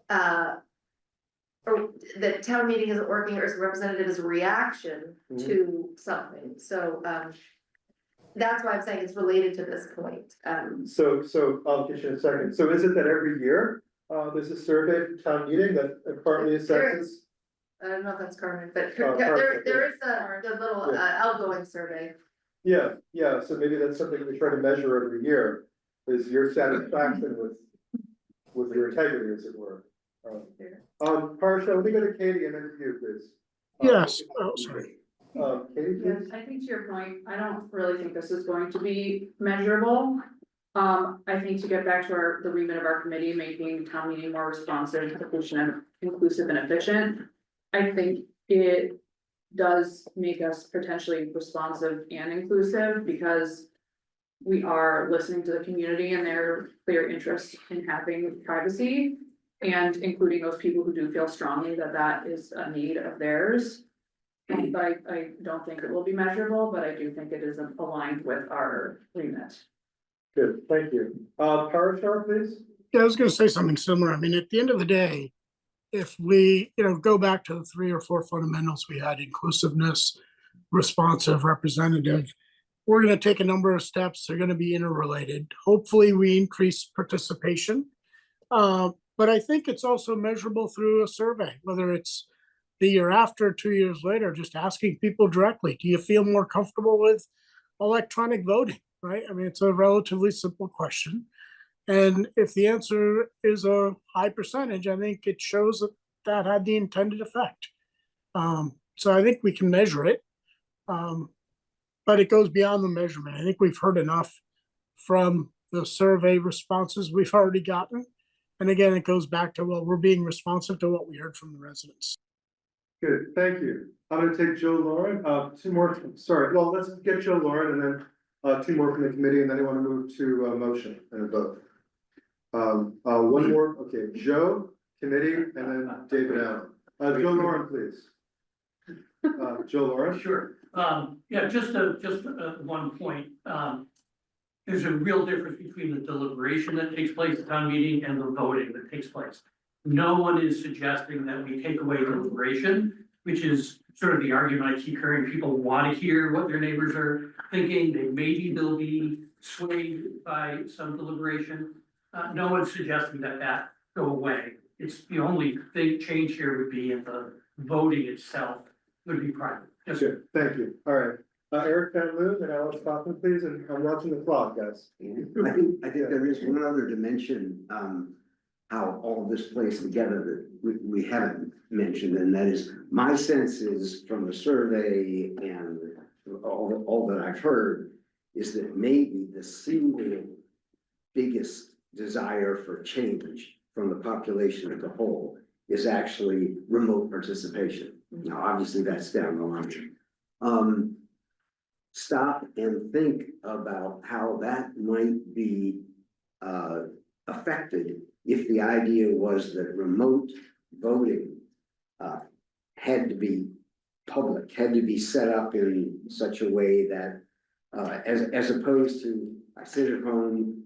or the town meeting isn't working or is representative as a reaction to something, so, that's why I'm saying it's related to this point, So I'll get you in a second. So is it that every year, there's a survey from town meeting that partly assesses? I don't know if that's Carmen, but Oh, there is the little outgoing survey. Yeah, so maybe that's something we try to measure every year, is your satisfaction with your integrity, as it were. Parsha, let me go to Katie and then to you, please. Yes, oh, sorry. Katie, Yes, please? I think to your point, I don't really think this is going to be measurable. I think to get back to the remit of our committee, making town meeting more responsive, efficient, inclusive and efficient. I think it does make us potentially responsive and inclusive because we are listening to the community and their clear interest in having privacy. And including those people who do feel strongly that that is a need of theirs. But I don't think it will be measurable, but I do think it is aligned with our remit. Good, thank you. Parashar, please? Yeah, I was gonna say something similar. I mean, at the end of the day, if we, go back to the 3 or 4 fundamentals we had, inclusiveness, responsive, representative, we're gonna take a number of steps. They're gonna be interrelated. Hopefully, we increase participation. But I think it's also measurable through a survey, whether it's the year after, 2 years later, just asking people directly, do you feel more comfortable with electronic voting, right? I mean, it's a relatively simple question. And if the answer is a high percentage, I think it shows that that had the intended effect. So I think we can measure it. But it goes beyond the measurement. I think we've heard enough from the survey responses we've already gotten. And again, it goes back to, well, we're being responsive to what we heard from the residents. Good, thank you. I'm gonna take Joe Lauren, 2 more, sorry, well, let's get Joe Lauren and then 2 more from the committee, and then I want to move to a motion and a vote. 1 more, okay, Joe, committee, and then David Allen. Joe Lauren, please. Joe Lauren? Sure, yeah, just one point, there's a real difference between the deliberation that takes place at town meeting and the voting that takes place. No one is suggesting that we take away deliberation, which is sort of the argument I keep hearing. People want to hear what their neighbors are thinking. Maybe they'll be swayed by some deliberation. No one's suggesting that go away. It's the only thing change here would be in the voting itself would be private. Yes, Good, thank you. All right. Eric Van Loon and Alice Kaufman, please, and I'm watching the clock, guys. I think there is one other dimension, how all this plays together that we haven't mentioned, and that is, my sense is from the survey and all that I've heard, is that maybe the single biggest desire for change from the population as a whole is actually remote participation. Now, obviously, that's down the line. Stop and think about how that might be affected if the idea was that remote voting had to be public, had to be set up in such a way that as opposed to, I sit at home,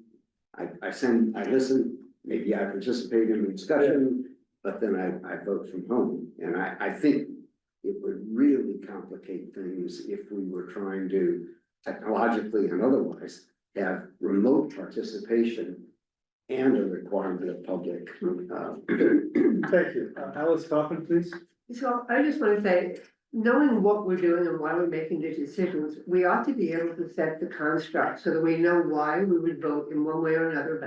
I listen, maybe I participate in the discussion, but then I vote from home. And I think it would really complicate things if we were trying to technologically and otherwise have remote participation and a requirement of public. Thank you. Alice Kaufman, please. So I just want to say, knowing what we're doing and why we're making the decisions, we ought to be able to set the construct so that we know why we would vote in one way or another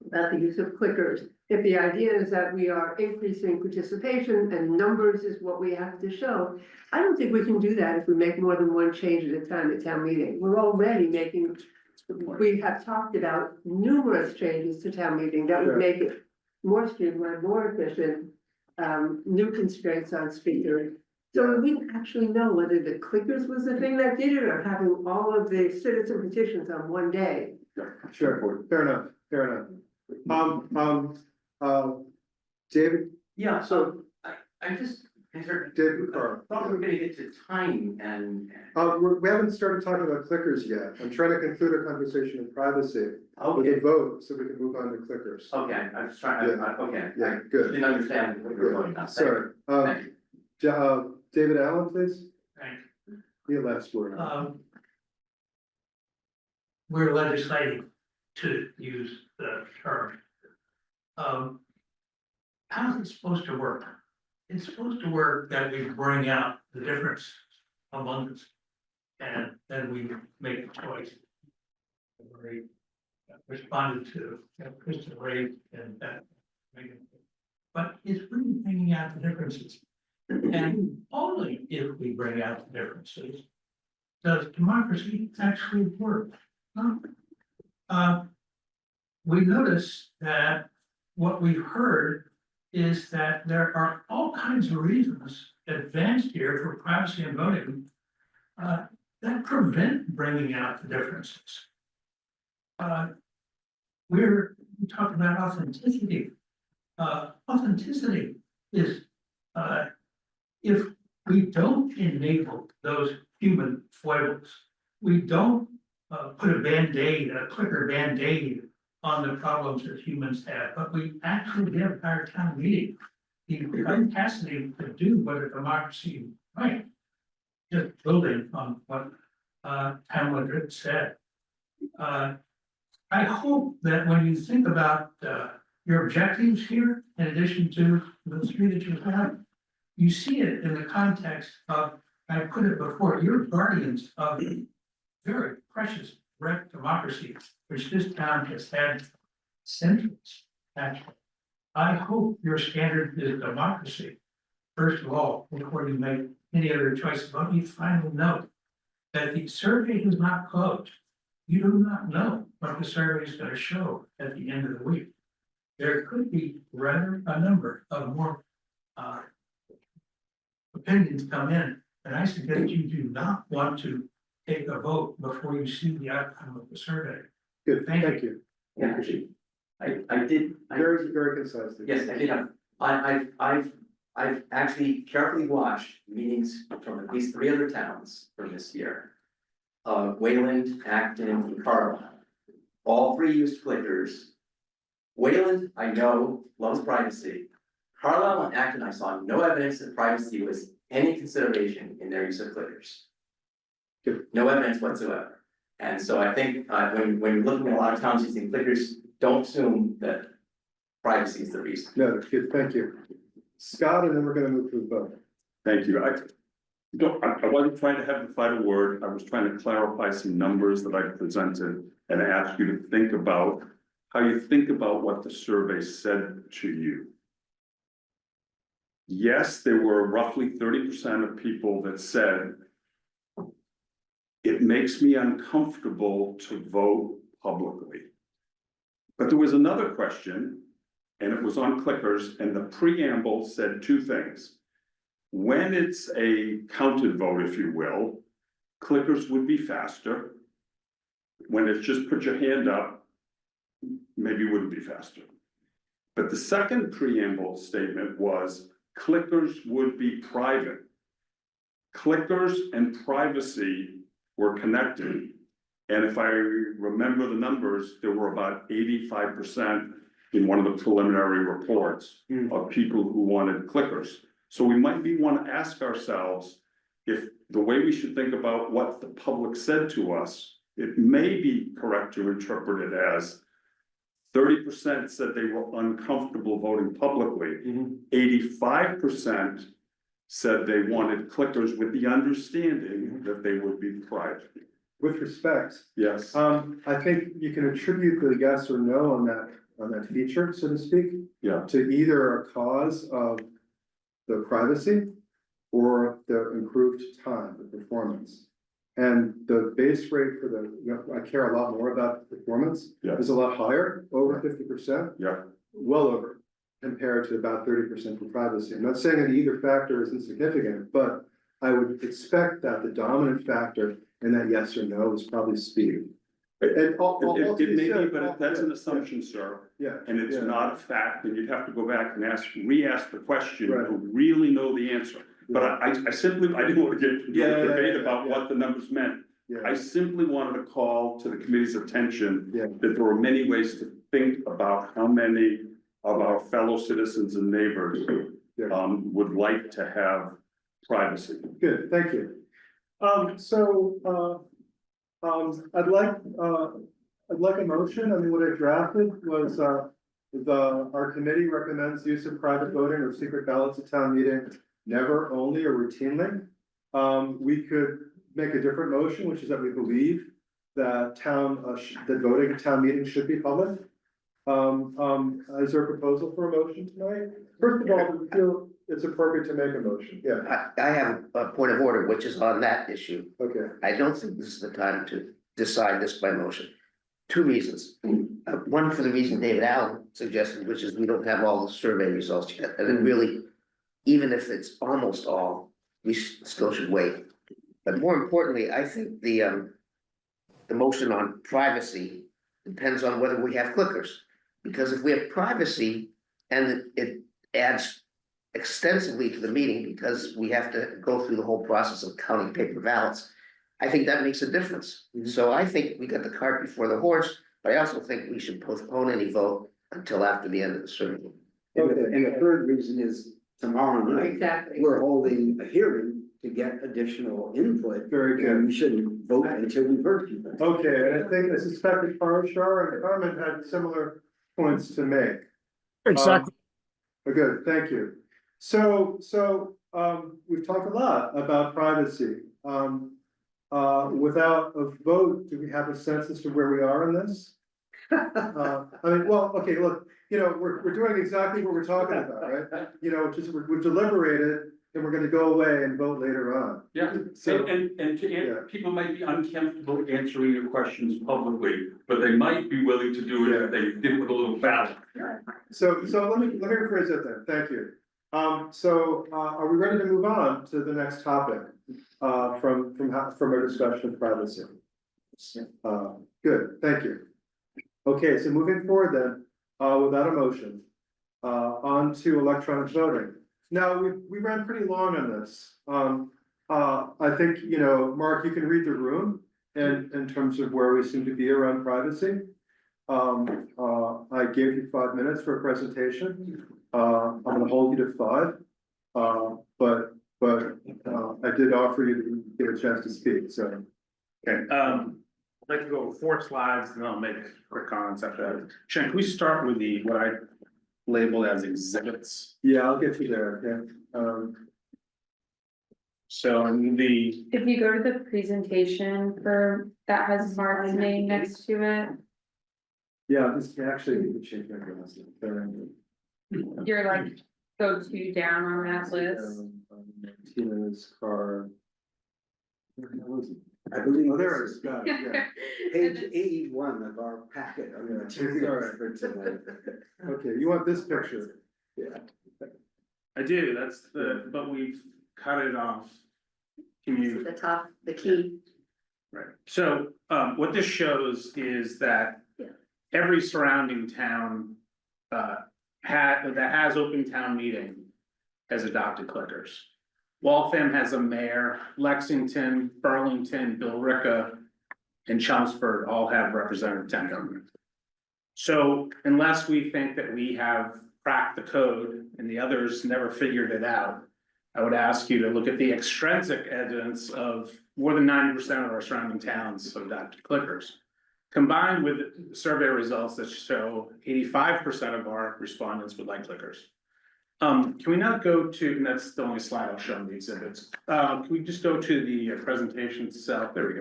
about the use of clickers. If the idea is that we are increasing participation and numbers is what we have to show, I don't think we can do that if we make more than one change at a time at town meeting. We're already making, we have talked about numerous changes to town meeting that would make it more streamlined, more efficient, new constraints on speakers. So we didn't actually know whether the clickers was the thing that did it or having all of the citizen petitions on one day. Sure, fair enough, fair enough. David? Yeah, So, I just, David Carr. thought we were gonna get to time and. We haven't started talking about clickers yet. I'm trying to conclude our conversation in privacy with Okay, a vote so we can move on to clickers. okay, I was trying, okay. Yeah, I good. didn't understand what you were voting on. Sorry. Thank you. David Allen, please. Thanks. Your last word. We're legislating, to use the term. How's it supposed to work? It's supposed to work that we bring out the difference among us. And then we make a choice. We responded to Kristen Ray and Megan. But it's really bringing out the differences. And only if we bring out the differences does democracy actually work. We notice that what we've heard is that there are all kinds of reasons advanced here for privacy and voting that prevent bringing out the differences. We're talking about authenticity. authenticity is, if we don't enable those human foibles, we don't put a Band-Aid, a clicker Band-Aid on the problems that humans have, but we actually have our town meeting the capacity to do what a democracy might. Just building on what Hamlet said. I hope that when you think about your objectives here, in addition to the three that you have, you see it in the context of, I put it before, you're guardians of very precious direct democracy, which this town has had centuries, actually. I hope your standard is democracy, first of all, before you make any other choice. Let me finally note that the survey is not closed. You do not know what the survey is going to show at the end of the week. There could be rather a number of more opinions come in, and I suggest you do not want to take a vote before you see the outcome of the survey. Good, thank you. Yeah, actually, I did. Very, very concise. Yes, I did have, I've actually carefully watched meetings from at least 3 other towns from this year. Wayland, Acton, and Carlisle. All 3 used clickers. Wayland, I know, loves privacy. Carlisle and Acton, I saw no evidence that privacy was any consideration in their use of clickers. No evidence whatsoever. And so I think when you're looking at a lot of towns using clickers, don't assume that privacy is the reason. No, good, thank you. Scott, and then we're gonna move to the vote. Thank you. I wasn't trying to have the final word. I was trying to clarify some numbers that I presented and ask you to think about how you think about what the survey said to you. Yes, there were roughly 30% of people that said, it makes me uncomfortable to vote publicly. But there was another question, and it was on clickers, and the preamble said 2 things. When it's a counted vote, if you will, clickers would be faster. When it's just put your hand up, maybe it wouldn't be faster. But the second preamble statement was clickers would be private. Clickers and privacy were connected. And if I remember the numbers, there were about 85% in one of the preliminary reports of people who wanted clickers. So we might want to ask ourselves if the way we should think about what the public said to us, it may be correct to interpret it as 30% said they were uncomfortable voting publicly. 85% said they wanted clickers with the understanding that they would be private. With respect, Yes. I think you can attribute the yes or no on that feature, so to speak, Yeah. to either a cause of the privacy or the improved time, the performance. And the base rate for I care a lot more about the performance, Yeah. is a lot higher, over 50%. Yeah. Well over, compared to about 30% for privacy. I'm not saying that either factor is insignificant, but I would expect that the dominant factor in that yes or no is probably speed. It may be, but that's an assumption, sir. Yeah. And it's Yeah. not a fact, and you'd have to go back and re-ask the question Right. to really know the answer. But I didn't want to get into a debate about yeah. what the numbers meant. Yeah. I simply wanted to call to the committee's attention Yeah. that there are many ways to think about how many of our fellow citizens and neighbors would like to have privacy. Good, thank you. I'd like a motion. I mean, what I drafted was, our committee recommends use of private voting or secret ballots at town meeting, never, only, or routinely. We could make a different motion, which is that we believe that that voting at town meetings should be public. Is there a proposal for a motion tonight? First of all, do we feel it's appropriate to make a motion? Yeah, I have a point of order, which is on that issue. okay. I don't think this is the time to decide this by motion. 2 reasons. One, for the reason David Allen suggested, which is we don't have all the survey results yet. And then really, even if it's almost all, we still should wait. But more importantly, I think the motion on privacy depends on whether we have clickers. Because if we have privacy, and it adds extensively to the meeting because we have to go through the whole process of counting paper ballots. I think that makes a difference. So I think we got the cart before the horse, but I also think we should postpone any vote until after the end of the survey. And the third reason is tomorrow night, Exactly. we're holding a hearing to get additional input. Very good. And we shouldn't vote until we've heard people. Okay, and I think I suspected Parashar and Carmen had similar points to make. Exactly. Good, thank you. So, we've talked a lot about privacy. Without a vote, do we have a sense as to where we are in this? I mean, well, okay, look, we're doing exactly what we're talking about, right? Which is we've deliberated and we're gonna go away and vote later on. Yeah, So- and people might be uncomfortable answering your questions publicly, but they might be willing to do it if they did with a little ballot. So let me rephrase it then, thank you. Are we ready to move on to the next topic, from our discussion of privacy? Good, thank you. Okay, so moving forward then, without a motion, on to electronic voting. Now, we ran pretty long on this. I think, Mark, you can read the room in terms of where we seem to be around privacy. I gave you 5 minutes for a presentation. I'm gonna hold you to 5. But I did offer you to get a chance to speak, so. Okay, I'd like to go over 4 slides and then I'll make quick comments after that. Shannon, can we start with what I labeled as exhibits? Yeah, I'll get you there, okay? So in the, If you go to the presentation that has Mark's name next to it, Yeah, this actually, you can change my glasses. you're like, go 2 down on that list. Tina's card. I believe. Oh, there it is, got it, yeah. Page 81 of our packet of materials for tonight. Okay, you want this picture? Yeah. I do, but we've cut it off. Can you? The top, the key. Right, so, what this shows is that every surrounding town, that has open town meeting has adopted clickers. Waltham has a mayor, Lexington, Burlington, Billerica, and Chelmsford all have representative town government. So unless we think that we have cracked the code and the others never figured it out, I would ask you to look at the extrinsic evidence of more than 90% of our surrounding towns have adopted clickers. Combined with survey results that show 85% of our respondents would like clickers. Can we now go to, and that's the only slide I'll show in the exhibits. Can we just go to the presentation itself? There we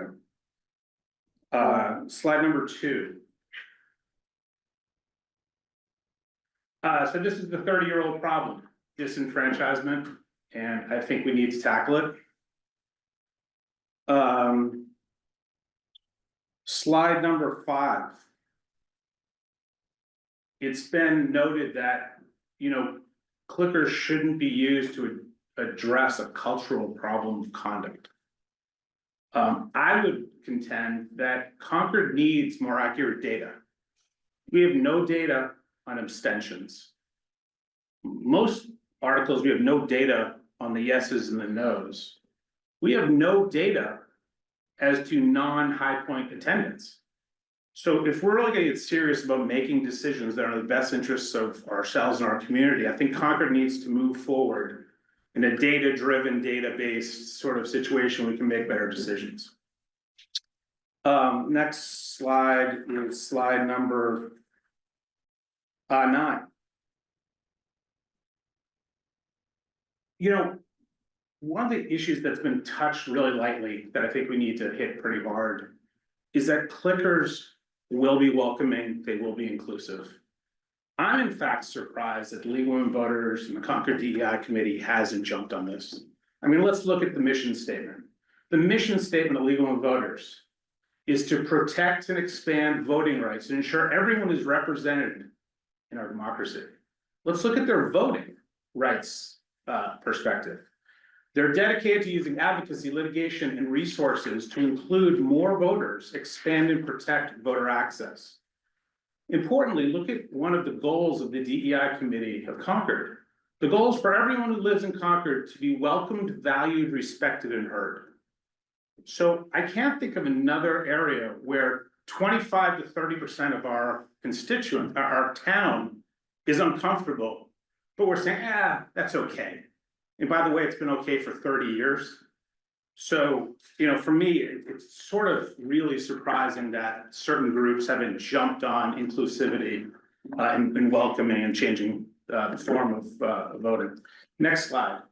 go. Slide number 2. So this is the 30-year-old problem, disenfranchisement, and I think we need to tackle it. Slide number 5. It's been noted that, clickers shouldn't be used to address a cultural problem of conduct. I would contend that Concord needs more accurate data. We have no data on abstentions. Most articles, we have no data on the yeses and the nos. We have no data as to non-high point attendance. So if we're really gonna get serious about making decisions that are in the best interests of ourselves and our community, I think Concord needs to move forward in a data-driven, data-based sort of situation. We can make better decisions. Next slide is slide number 9. One of the issues that's been touched really lightly that I think we need to hit pretty hard is that clickers will be welcoming, they will be inclusive. I'm in fact surprised that the League of Women Voters and the Concord DEI committee hasn't jumped on this. I mean, let's look at the mission statement. The mission statement of League of Women Voters is to protect and expand voting rights and ensure everyone is represented in our democracy. Let's look at their voting rights perspective. They're dedicated to using advocacy, litigation, and resources to include more voters, expand and protect voter access. Importantly, look at one of the goals of the DEI committee of Concord. The goal is for everyone who lives in Concord to be welcomed, valued, respected, and heard. So I can't think of another area where 25 to 30% of our constituent, our town is uncomfortable, but we're saying, that's okay. And by the way, it's been okay for 30 years. So, for me, it's sort of really surprising that certain groups haven't jumped on inclusivity and welcoming and changing the form of voting. Next slide.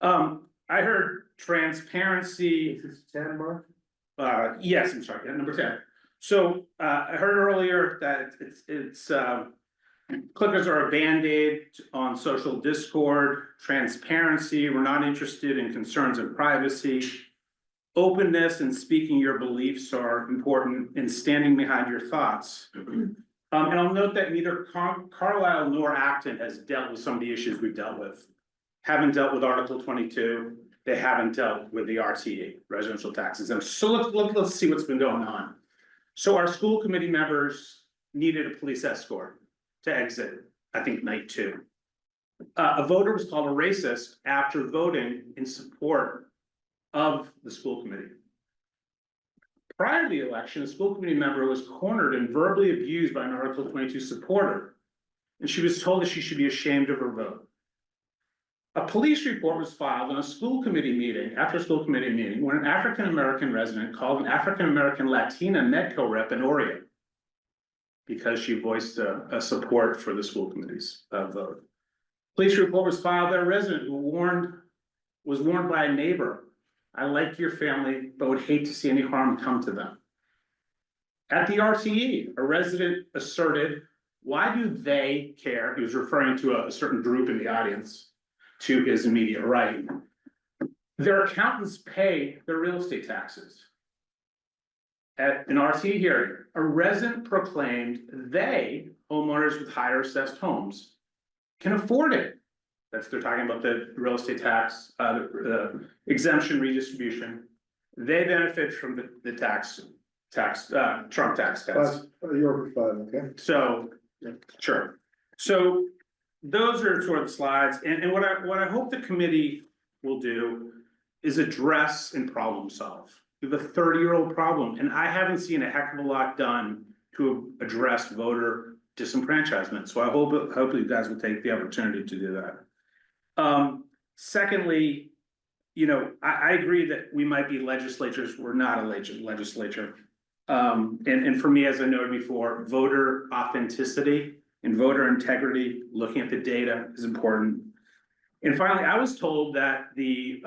I heard transparency. Is this 10, Mark? Yes, I'm sorry, number 10. So I heard earlier that it's clickers are a Band-Aid on social discord, transparency, we're not interested in concerns of privacy. Openness and speaking your beliefs are important in standing behind your thoughts. And I'll note that neither Carlisle nor Acton has dealt with some of the issues we've dealt with. Haven't dealt with Article 22, they haven't dealt with the RTE, residential taxes. And so let's see what's been going on. So our school committee members needed a police escort to exit, I think, night 2. A voter was called a racist after voting in support of the school committee. Prior to the election, a school committee member was cornered and verbally abused by an Article 22 supporter, and she was told that she should be ashamed of her vote. A police report was filed on a school committee meeting, after a school committee meeting, when an African-American resident called an African-American Latina Medco rep an Oreo because she voiced a support for the school committee's vote. Police report was filed by a resident who was warned by a neighbor, "I like your family, but would hate to see any harm come to them." At the RTE, a resident asserted, "Why do they care?" He was referring to a certain group in the audience, to his immediate right. Their accountants pay their real estate taxes. At an RTE hearing, a resident proclaimed they, homeowners with higher assessed homes, can afford it. They're talking about the real estate tax, exemption redistribution. They benefit from the Trump tax cuts. You're over 5, okay? So, sure. So those are sort of the slides, and what I hope the committee will do is address and problem solve. We have a 30-year-old problem, and I haven't seen a heck of a lot done to address voter disenfranchisement. So I hope you guys will take the opportunity to do that. Secondly, I agree that we might be legislatures. We're not a legislature. And for me, as I noted before, voter authenticity and voter integrity, looking at the data is important. And finally, I was told that the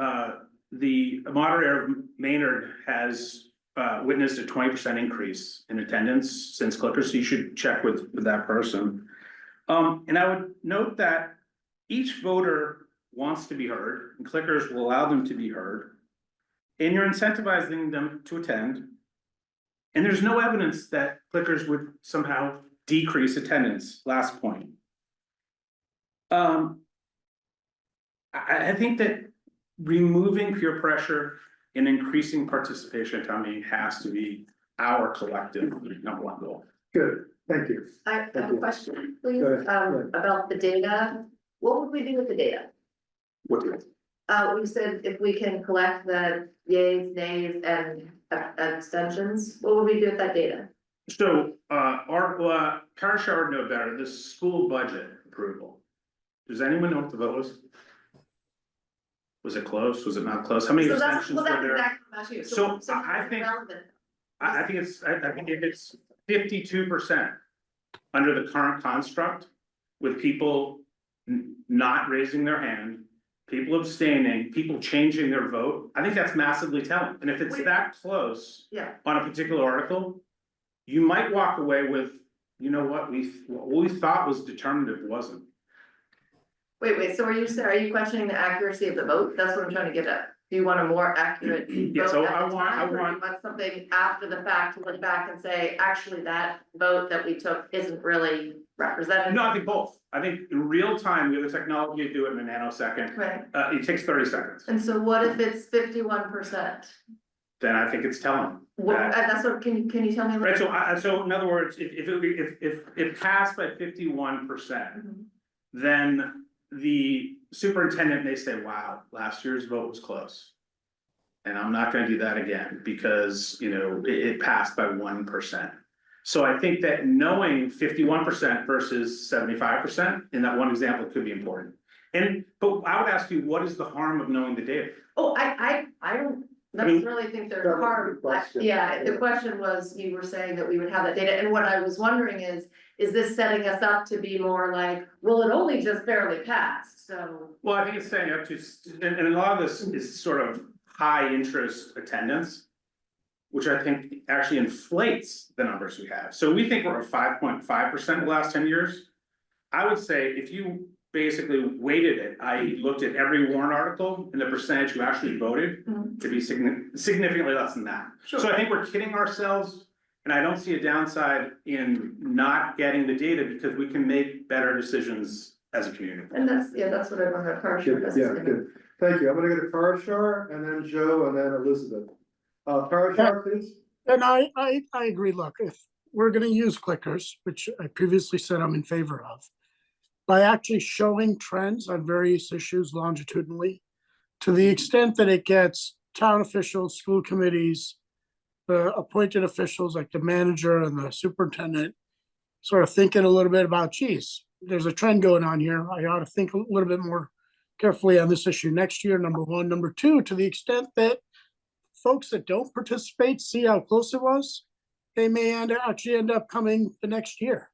moderator of Maynard has witnessed a 20% increase in attendance since clickers, so you should check with that person. And I would note that each voter wants to be heard, and clickers will allow them to be heard, and you're incentivizing them to attend. And there's no evidence that clickers would somehow decrease attendance. Last point. I think that removing peer pressure and increasing participation at town meeting has to be our collective number 1 goal. Good, thank you. I have a question, please, Go ahead. about the data. What would we do with the data? What do We said if we can collect the yays, nays, and abstentions, what would we do with that data? So, our Parashar would know better, the school budget approval. Does anyone know what the vote was? Was it close? Was it not close? How many So that's, abstentions well, were that's there? exactly what I'm asking you. So I think, relevant. I think if it's 52% under the current construct, with people not raising their hand, people abstaining, people changing their vote, I think that's massively telling. And if it's that close Yeah, on a particular article, you might walk away with, what we thought was determinative wasn't. wait, so are you questioning the accuracy of the vote? That's what I'm trying to get at. Do you want a more accurate Yeah, vote so at I the want- time, or do you want something after the fact to look back and say, actually, that vote that we took isn't really representative? No, I think both. I think in real time, we have the technology to do it in a nanosecond. Right, It takes 30 seconds. and so what if it's 51%? then I think it's telling. What, that- that's what, can you tell me? a Right, little- so in other words, if it passed by 51%, Mhm. then the superintendent may say, wow, last year's vote was close. And I'm not gonna do that again, because, you know, it passed by 1%. So I think that knowing 51% versus 75% in that one example could be important. But I would ask you, what is the harm of knowing the data? Oh, I don't I mean- necessarily think That they're was a hard, good question. yeah, the question was, you were saying that we would have that data, and what I was wondering is this setting us up to be more like, well, it only just barely passed, so. Well, I think it's setting up to, and a lot of this is sort of high interest attendance, which I think actually inflates the numbers we have. So we think we're at 5.5% in the last 10 years. I would say if you basically weighted it, I looked at every warrant article and the percentage who actually voted to be significantly less than that. So I think we're kidding ourselves, and I don't see a downside in not getting the data because we can make better decisions as a community. And that's what I wanted to Good, yeah, good. Thank you. I'm gonna go to Parashar and then Joe and then Elizabeth. Parashar, please. And I agree, look, if we're gonna use clickers, which I previously said I'm in favor of, by actually showing trends on various issues longitudinally, to the extent that it gets town officials, school committees, the appointed officials like the manager and the superintendent, sort of thinking a little bit about, geez, there's a trend going on here. I ought to think a little bit more carefully on this issue next year, number one. Number two, to the extent that folks that don't participate see how close it was, they may actually end up coming the next year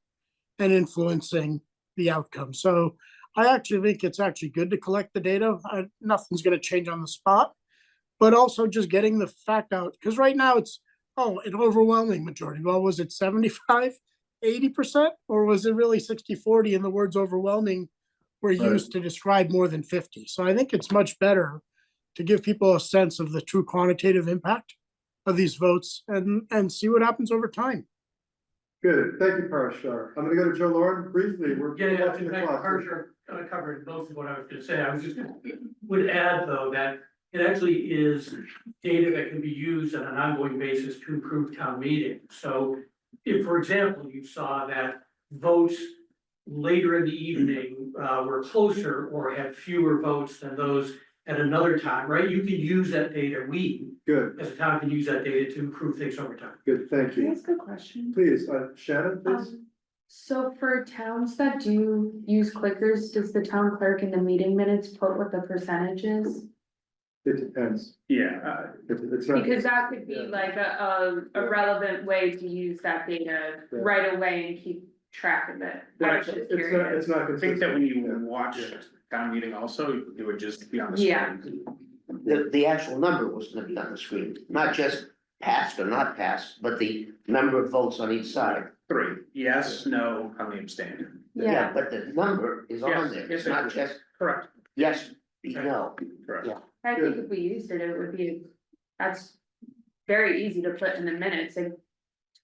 and influencing the outcome. So I actually think it's actually good to collect the data. Nothing's going to change on the spot, but also just getting the fact out, because right now it's, an overwhelming majority. Well, was it 75, 80%, or was it really 60-40 and the words overwhelming were used to describe more than 50? So I think it's much better to give people a sense of the true quantitative impact of these votes and see what happens over time. Good, thank you, Parashar. I'm gonna go to Joe Lauren briefly. We're Yeah, watching the clock. Harsher covered most of what I was gonna say. I was just would add, though, that it actually is data that can be used on an ongoing basis to improve town meeting. So if, for example, you saw that votes later in the evening were closer or had fewer votes than those at another time, right? You can use that data. We, Good, as a town, can use that data to improve things over time. good, thank Can I you. ask a question? Please, Shannon, please. So for towns that do use clickers, does the town clerk in the meeting minutes put what the percentage is? It depends. Yeah, It's not. Because that could be Yeah. like a relevant way to use that data Yeah. right away and keep track of it. I was just It's not, curious. it's not I think consistent. that when you watch town meeting also, it would just be on the Yeah. screen. The actual number was gonna be on the screen, not just passed or not passed, but the number of votes on each side. 3, yes, no, how many abstained? Yeah. But the number is on Yes, there, yes, it's it not is. just Correct. yes, no. Correct. Yeah. I think if we used it, it would be, that's very easy to put in the minutes. And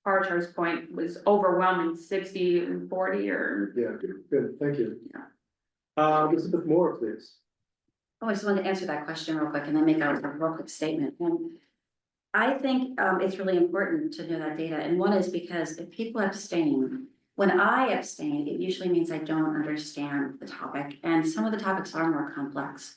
Archer's point was overwhelming 60-40 or. Yeah, good, thank you. Yeah. Elizabeth Moore, please. Oh, I just wanted to answer that question real quick and then make a real quick statement. I think it's really important to know that data. And one is because if people abstain, when I abstain, it usually means I don't understand the topic. And some of the topics are more complex.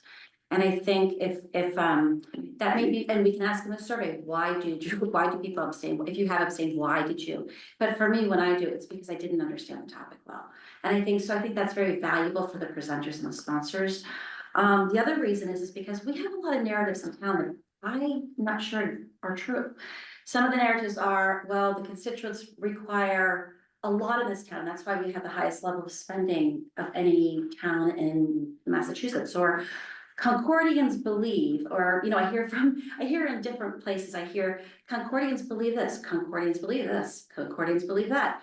And I think if that may be, and we can ask in the survey, why do people abstain? If you have abstained, why did you? But for me, when I do, it's because I didn't understand the topic well. And I think that's very valuable for the presenters and the sponsors. The other reason is because we have a lot of narratives in town that I'm not sure are true. Some of the narratives are, well, the constituents require a lot in this town. That's why we have the highest level of spending of any town in Massachusetts. Or Concordians believe, or, I hear in different places, I hear Concordians believe this, Concordians believe this, Concordians believe that.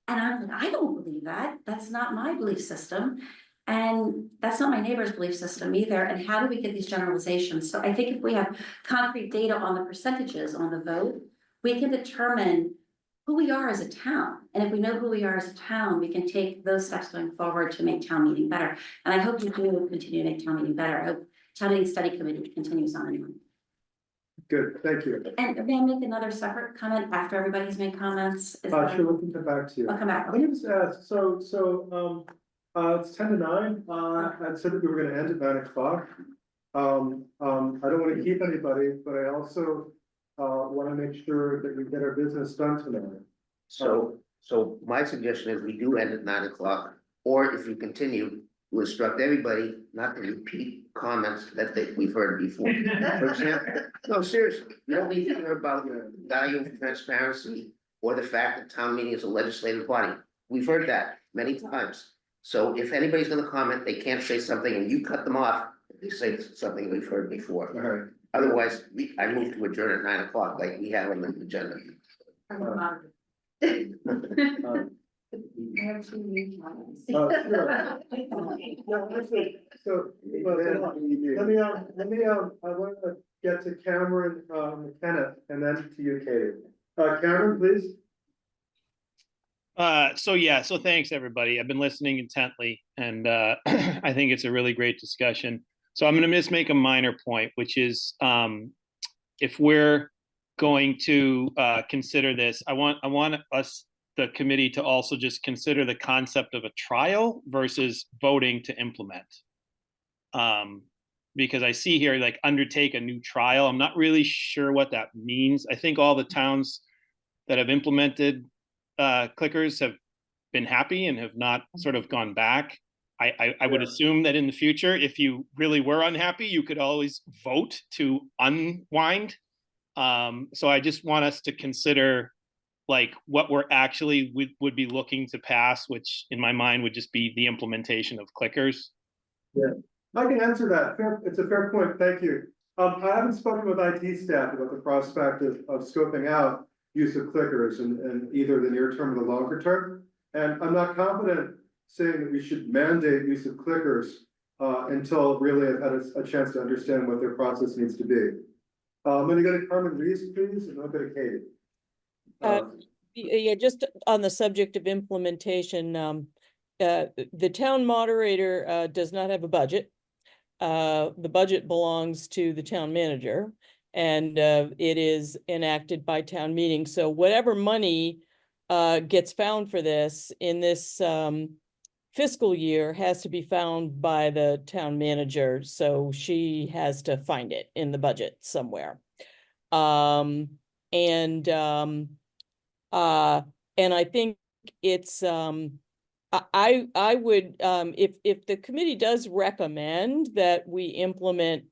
And I'm like, I don't believe that. That's not my belief system. And that's not my neighbor's belief system either. And how do we get these generalizations? So I think if we have concrete data on the percentages on the vote, we can determine who we are as a town. And if we know who we are as a town, we can take those steps going forward to make town meeting better. And I hope you do continue to make town meeting better. I hope town meeting study committee continues on anyway. Good, thank you. And may I make another separate comment after everybody's made comments? Is that- Sure, we can come back to you. I'll come back. Let me just ask, it's 10 to 9, I said that we were gonna end at 9 o'clock. I don't wanna keep anybody, but I also, wanna make sure that we get our business done tonight. So my suggestion is we do end at 9 o'clock, or if you continue, we instruct everybody not to repeat comments that we've heard before. For example, no, seriously, you don't need to hear about the value of transparency or the fact that town meeting is a legislative body. We've heard that many times. So if anybody's gonna comment, they can't say something and you cut them off, if they say something we've heard before. All right. Otherwise, I move to adjourn at 9 o'clock like we have on the agenda. I have 2 new comments. Sure. No, actually, so, but, let me, I want to get to Cameron, McKenna, and then to you, Katie. Cameron, please. So thanks, everybody. I've been listening intently, and I think it's a really great discussion. So I'm gonna just make a minor point, which is, if we're going to consider this, I want us, the committee, to also just consider the concept of a trial versus voting to implement. Because I see here, like, undertake a new trial. I'm not really sure what that means. I think all the towns that have implemented clickers have been happy and have not sort of gone back. I would assume that in the future, if you really were unhappy, you could always vote to unwind. So I just want us to consider, like, what we're actually would be looking to pass, which in my mind would just be the implementation of clickers. Yeah, I can answer that. It's a fair point. Thank you. I haven't spoken with IT staff about the prospect of scoping out use of clickers in either the near term or the longer term. And I'm not confident saying that we should mandate use of clickers until really I've had a chance to understand what their process needs to be. I'm gonna go to Carmen Reese, please, and I'll go to Katie. Yeah, just on the subject of implementation, the town moderator does not have a budget. The budget belongs to the town manager, and it is enacted by town meeting. So whatever money gets found for this in this fiscal year has to be found by the town manager. So she has to find it in the budget somewhere. And I think it's, I would, if the committee does recommend that we implement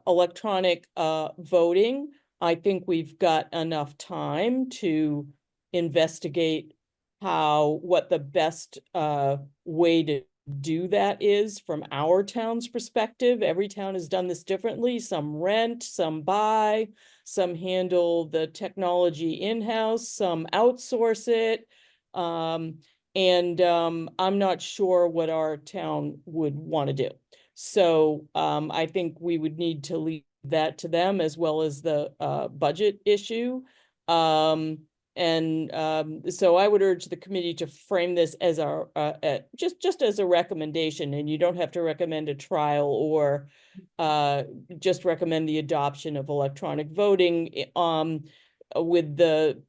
electronic voting, I think we've got enough time to investigate what the best way to do that is from our town's perspective. Every town has done this differently. Some rent, some buy, some handle the technology in-house, some outsource it. I'm not sure what our town would want to do. So I think we would need to leave that to them, as well as the budget issue. So I would urge the committee to frame this as our just as a recommendation, and you don't have to recommend a trial or just recommend the adoption of electronic voting with the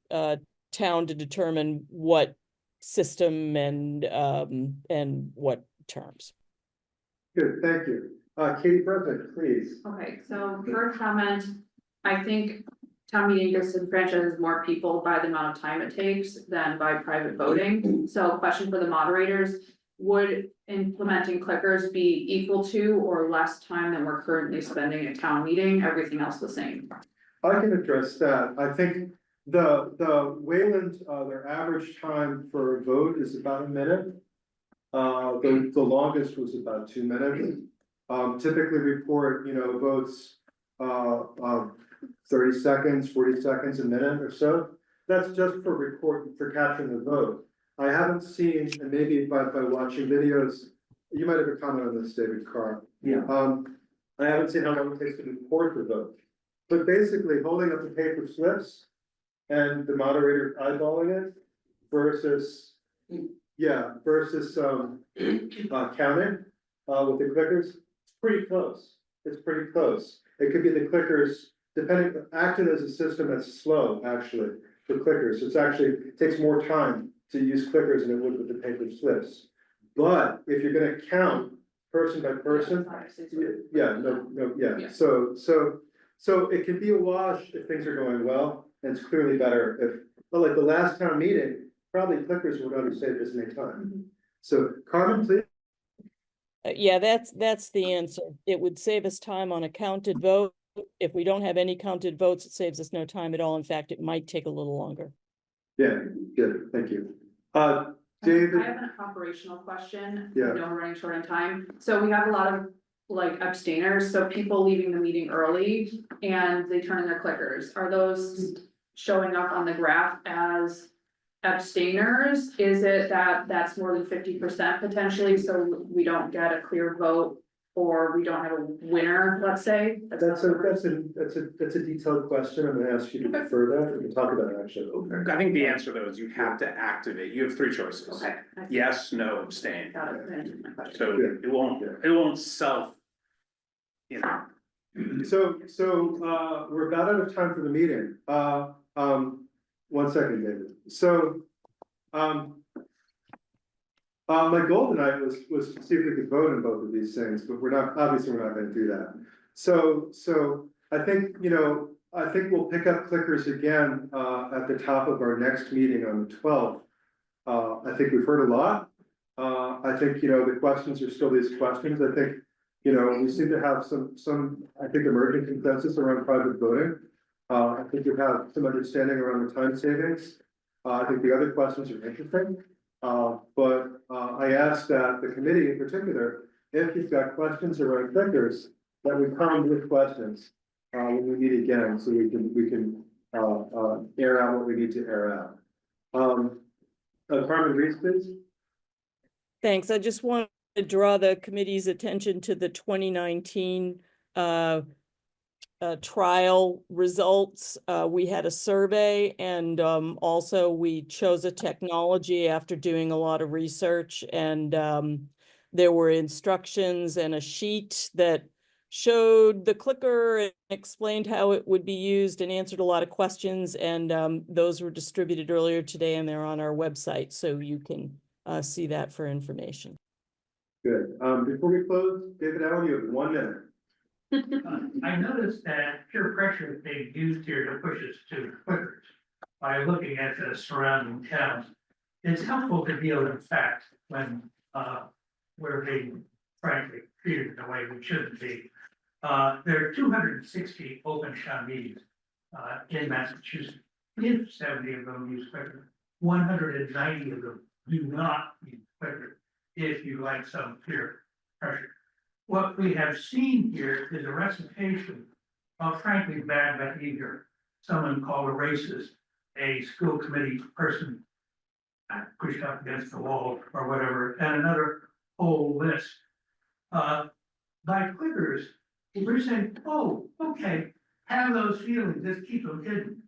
town to determine what system and what terms. Good, thank you. Katie President, please. Okay, so first comment, I think town meeting disenfranchises more people by the amount of time it takes than by private voting. So question for the moderators, would implementing clickers be equal to or less time than we're currently spending at town meeting, everything else the same? I can address that. I think the Wayland, their average time for a vote is about a minute. The longest was about 2 minutes. Typically report, votes, 30 seconds, 40 seconds, a minute or so. That's just for capturing the vote. I haven't seen, and maybe by watching videos, you might have a comment on this, David Carr. Yeah. I haven't seen how long it takes to report the vote. But basically holding up the paper slips and the moderator eyeballing it versus counting with the clickers, it's pretty close. it's pretty close. It could be the clickers, Acton is a system that's slow, actually, for clickers. It's actually, it takes more time to use clickers than it would with the paper slips. But if you're gonna count person by person, so it can be a wash if things are going well, and it's clearly better if, but like the last town meeting, probably clickers would undersave this many time. So Carmen, please. Yeah, that's the answer. It would save us time on a counted vote. If we don't have any counted votes, it saves us no time at all. In fact, it might take a little longer. Yeah, good, thank you. David? David, I have an operational question. Yeah. I know we're running short on time. So we have a lot of like abstainers, so people leaving the meeting early and they turn in their clickers. Are those showing up on the graph as abstainers? Is it that that's more than 50% potentially, so we don't get a clear vote or we don't have a winner, let's say? that's a detailed question. I'm gonna ask you to defer that. We can talk about it actually. Okay. I think the answer though is you have to activate, you have 3 choices. Okay. Yes, no, abstain. Got it. That answers my question. So it won't self. You know, So, we're about out of time for the meeting. 1 second, David. So, my goal tonight was to see if we could vote on both of these things, but obviously we're not gonna do that. So I think, I think we'll pick up clickers again, at the top of our next meeting on the 12th. I think we've heard a lot. I think, the questions are still these questions. I think, we seem to have some, I think, emerging consensus around private voting. I think you have some understanding around the time savings. I think the other questions are interesting. But I asked that the committee in particular, if you've got questions around clickers, that we come with questions when we meet again, so we can air out what we need to air out. Carmen Reese, please. Thanks. I just want to draw the committee's attention to the 2019 trial results. We had a survey and also we chose a technology after doing a lot of research, and there were instructions and a sheet that showed the clicker and explained how it would be used and answered a lot of questions, and those were distributed earlier today and they're on our website, so you can see that for information. Good. Before we close, David Allen, you have 1 minute. I noticed that peer pressure is being used here to push us to clickers by looking at the surrounding towns. It's helpful to deal in fact when we're being frankly treated in a way we shouldn't be. There are 260 open town meetings in Massachusetts. If 70 of them use clicker, 190 of them do not use clicker. If you like some peer pressure. What we have seen here is a recitation of frankly bad behavior. Someone called a racist, a school committee person pushed up against the wall or whatever, and another whole list. By clickers, we're saying, oh, okay, have those feelings, just keep them hidden.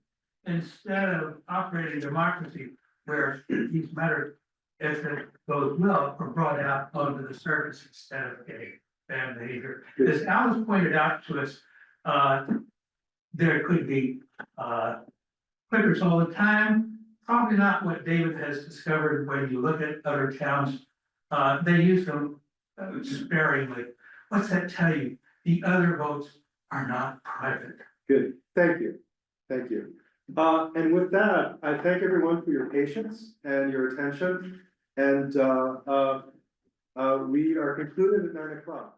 Instead of operating democracy where these matters, if it goes well, are brought out onto the surface instead of getting bad behavior. As Alice pointed out to us, there could be clickers all the time. Probably not what David has discovered when you look at other towns. They use them sparingly. What's that tell you? The other votes are not private. Good, thank you, thank you. And with that, I thank everyone for your patience and your attention. And we are concluded at 9 o'clock.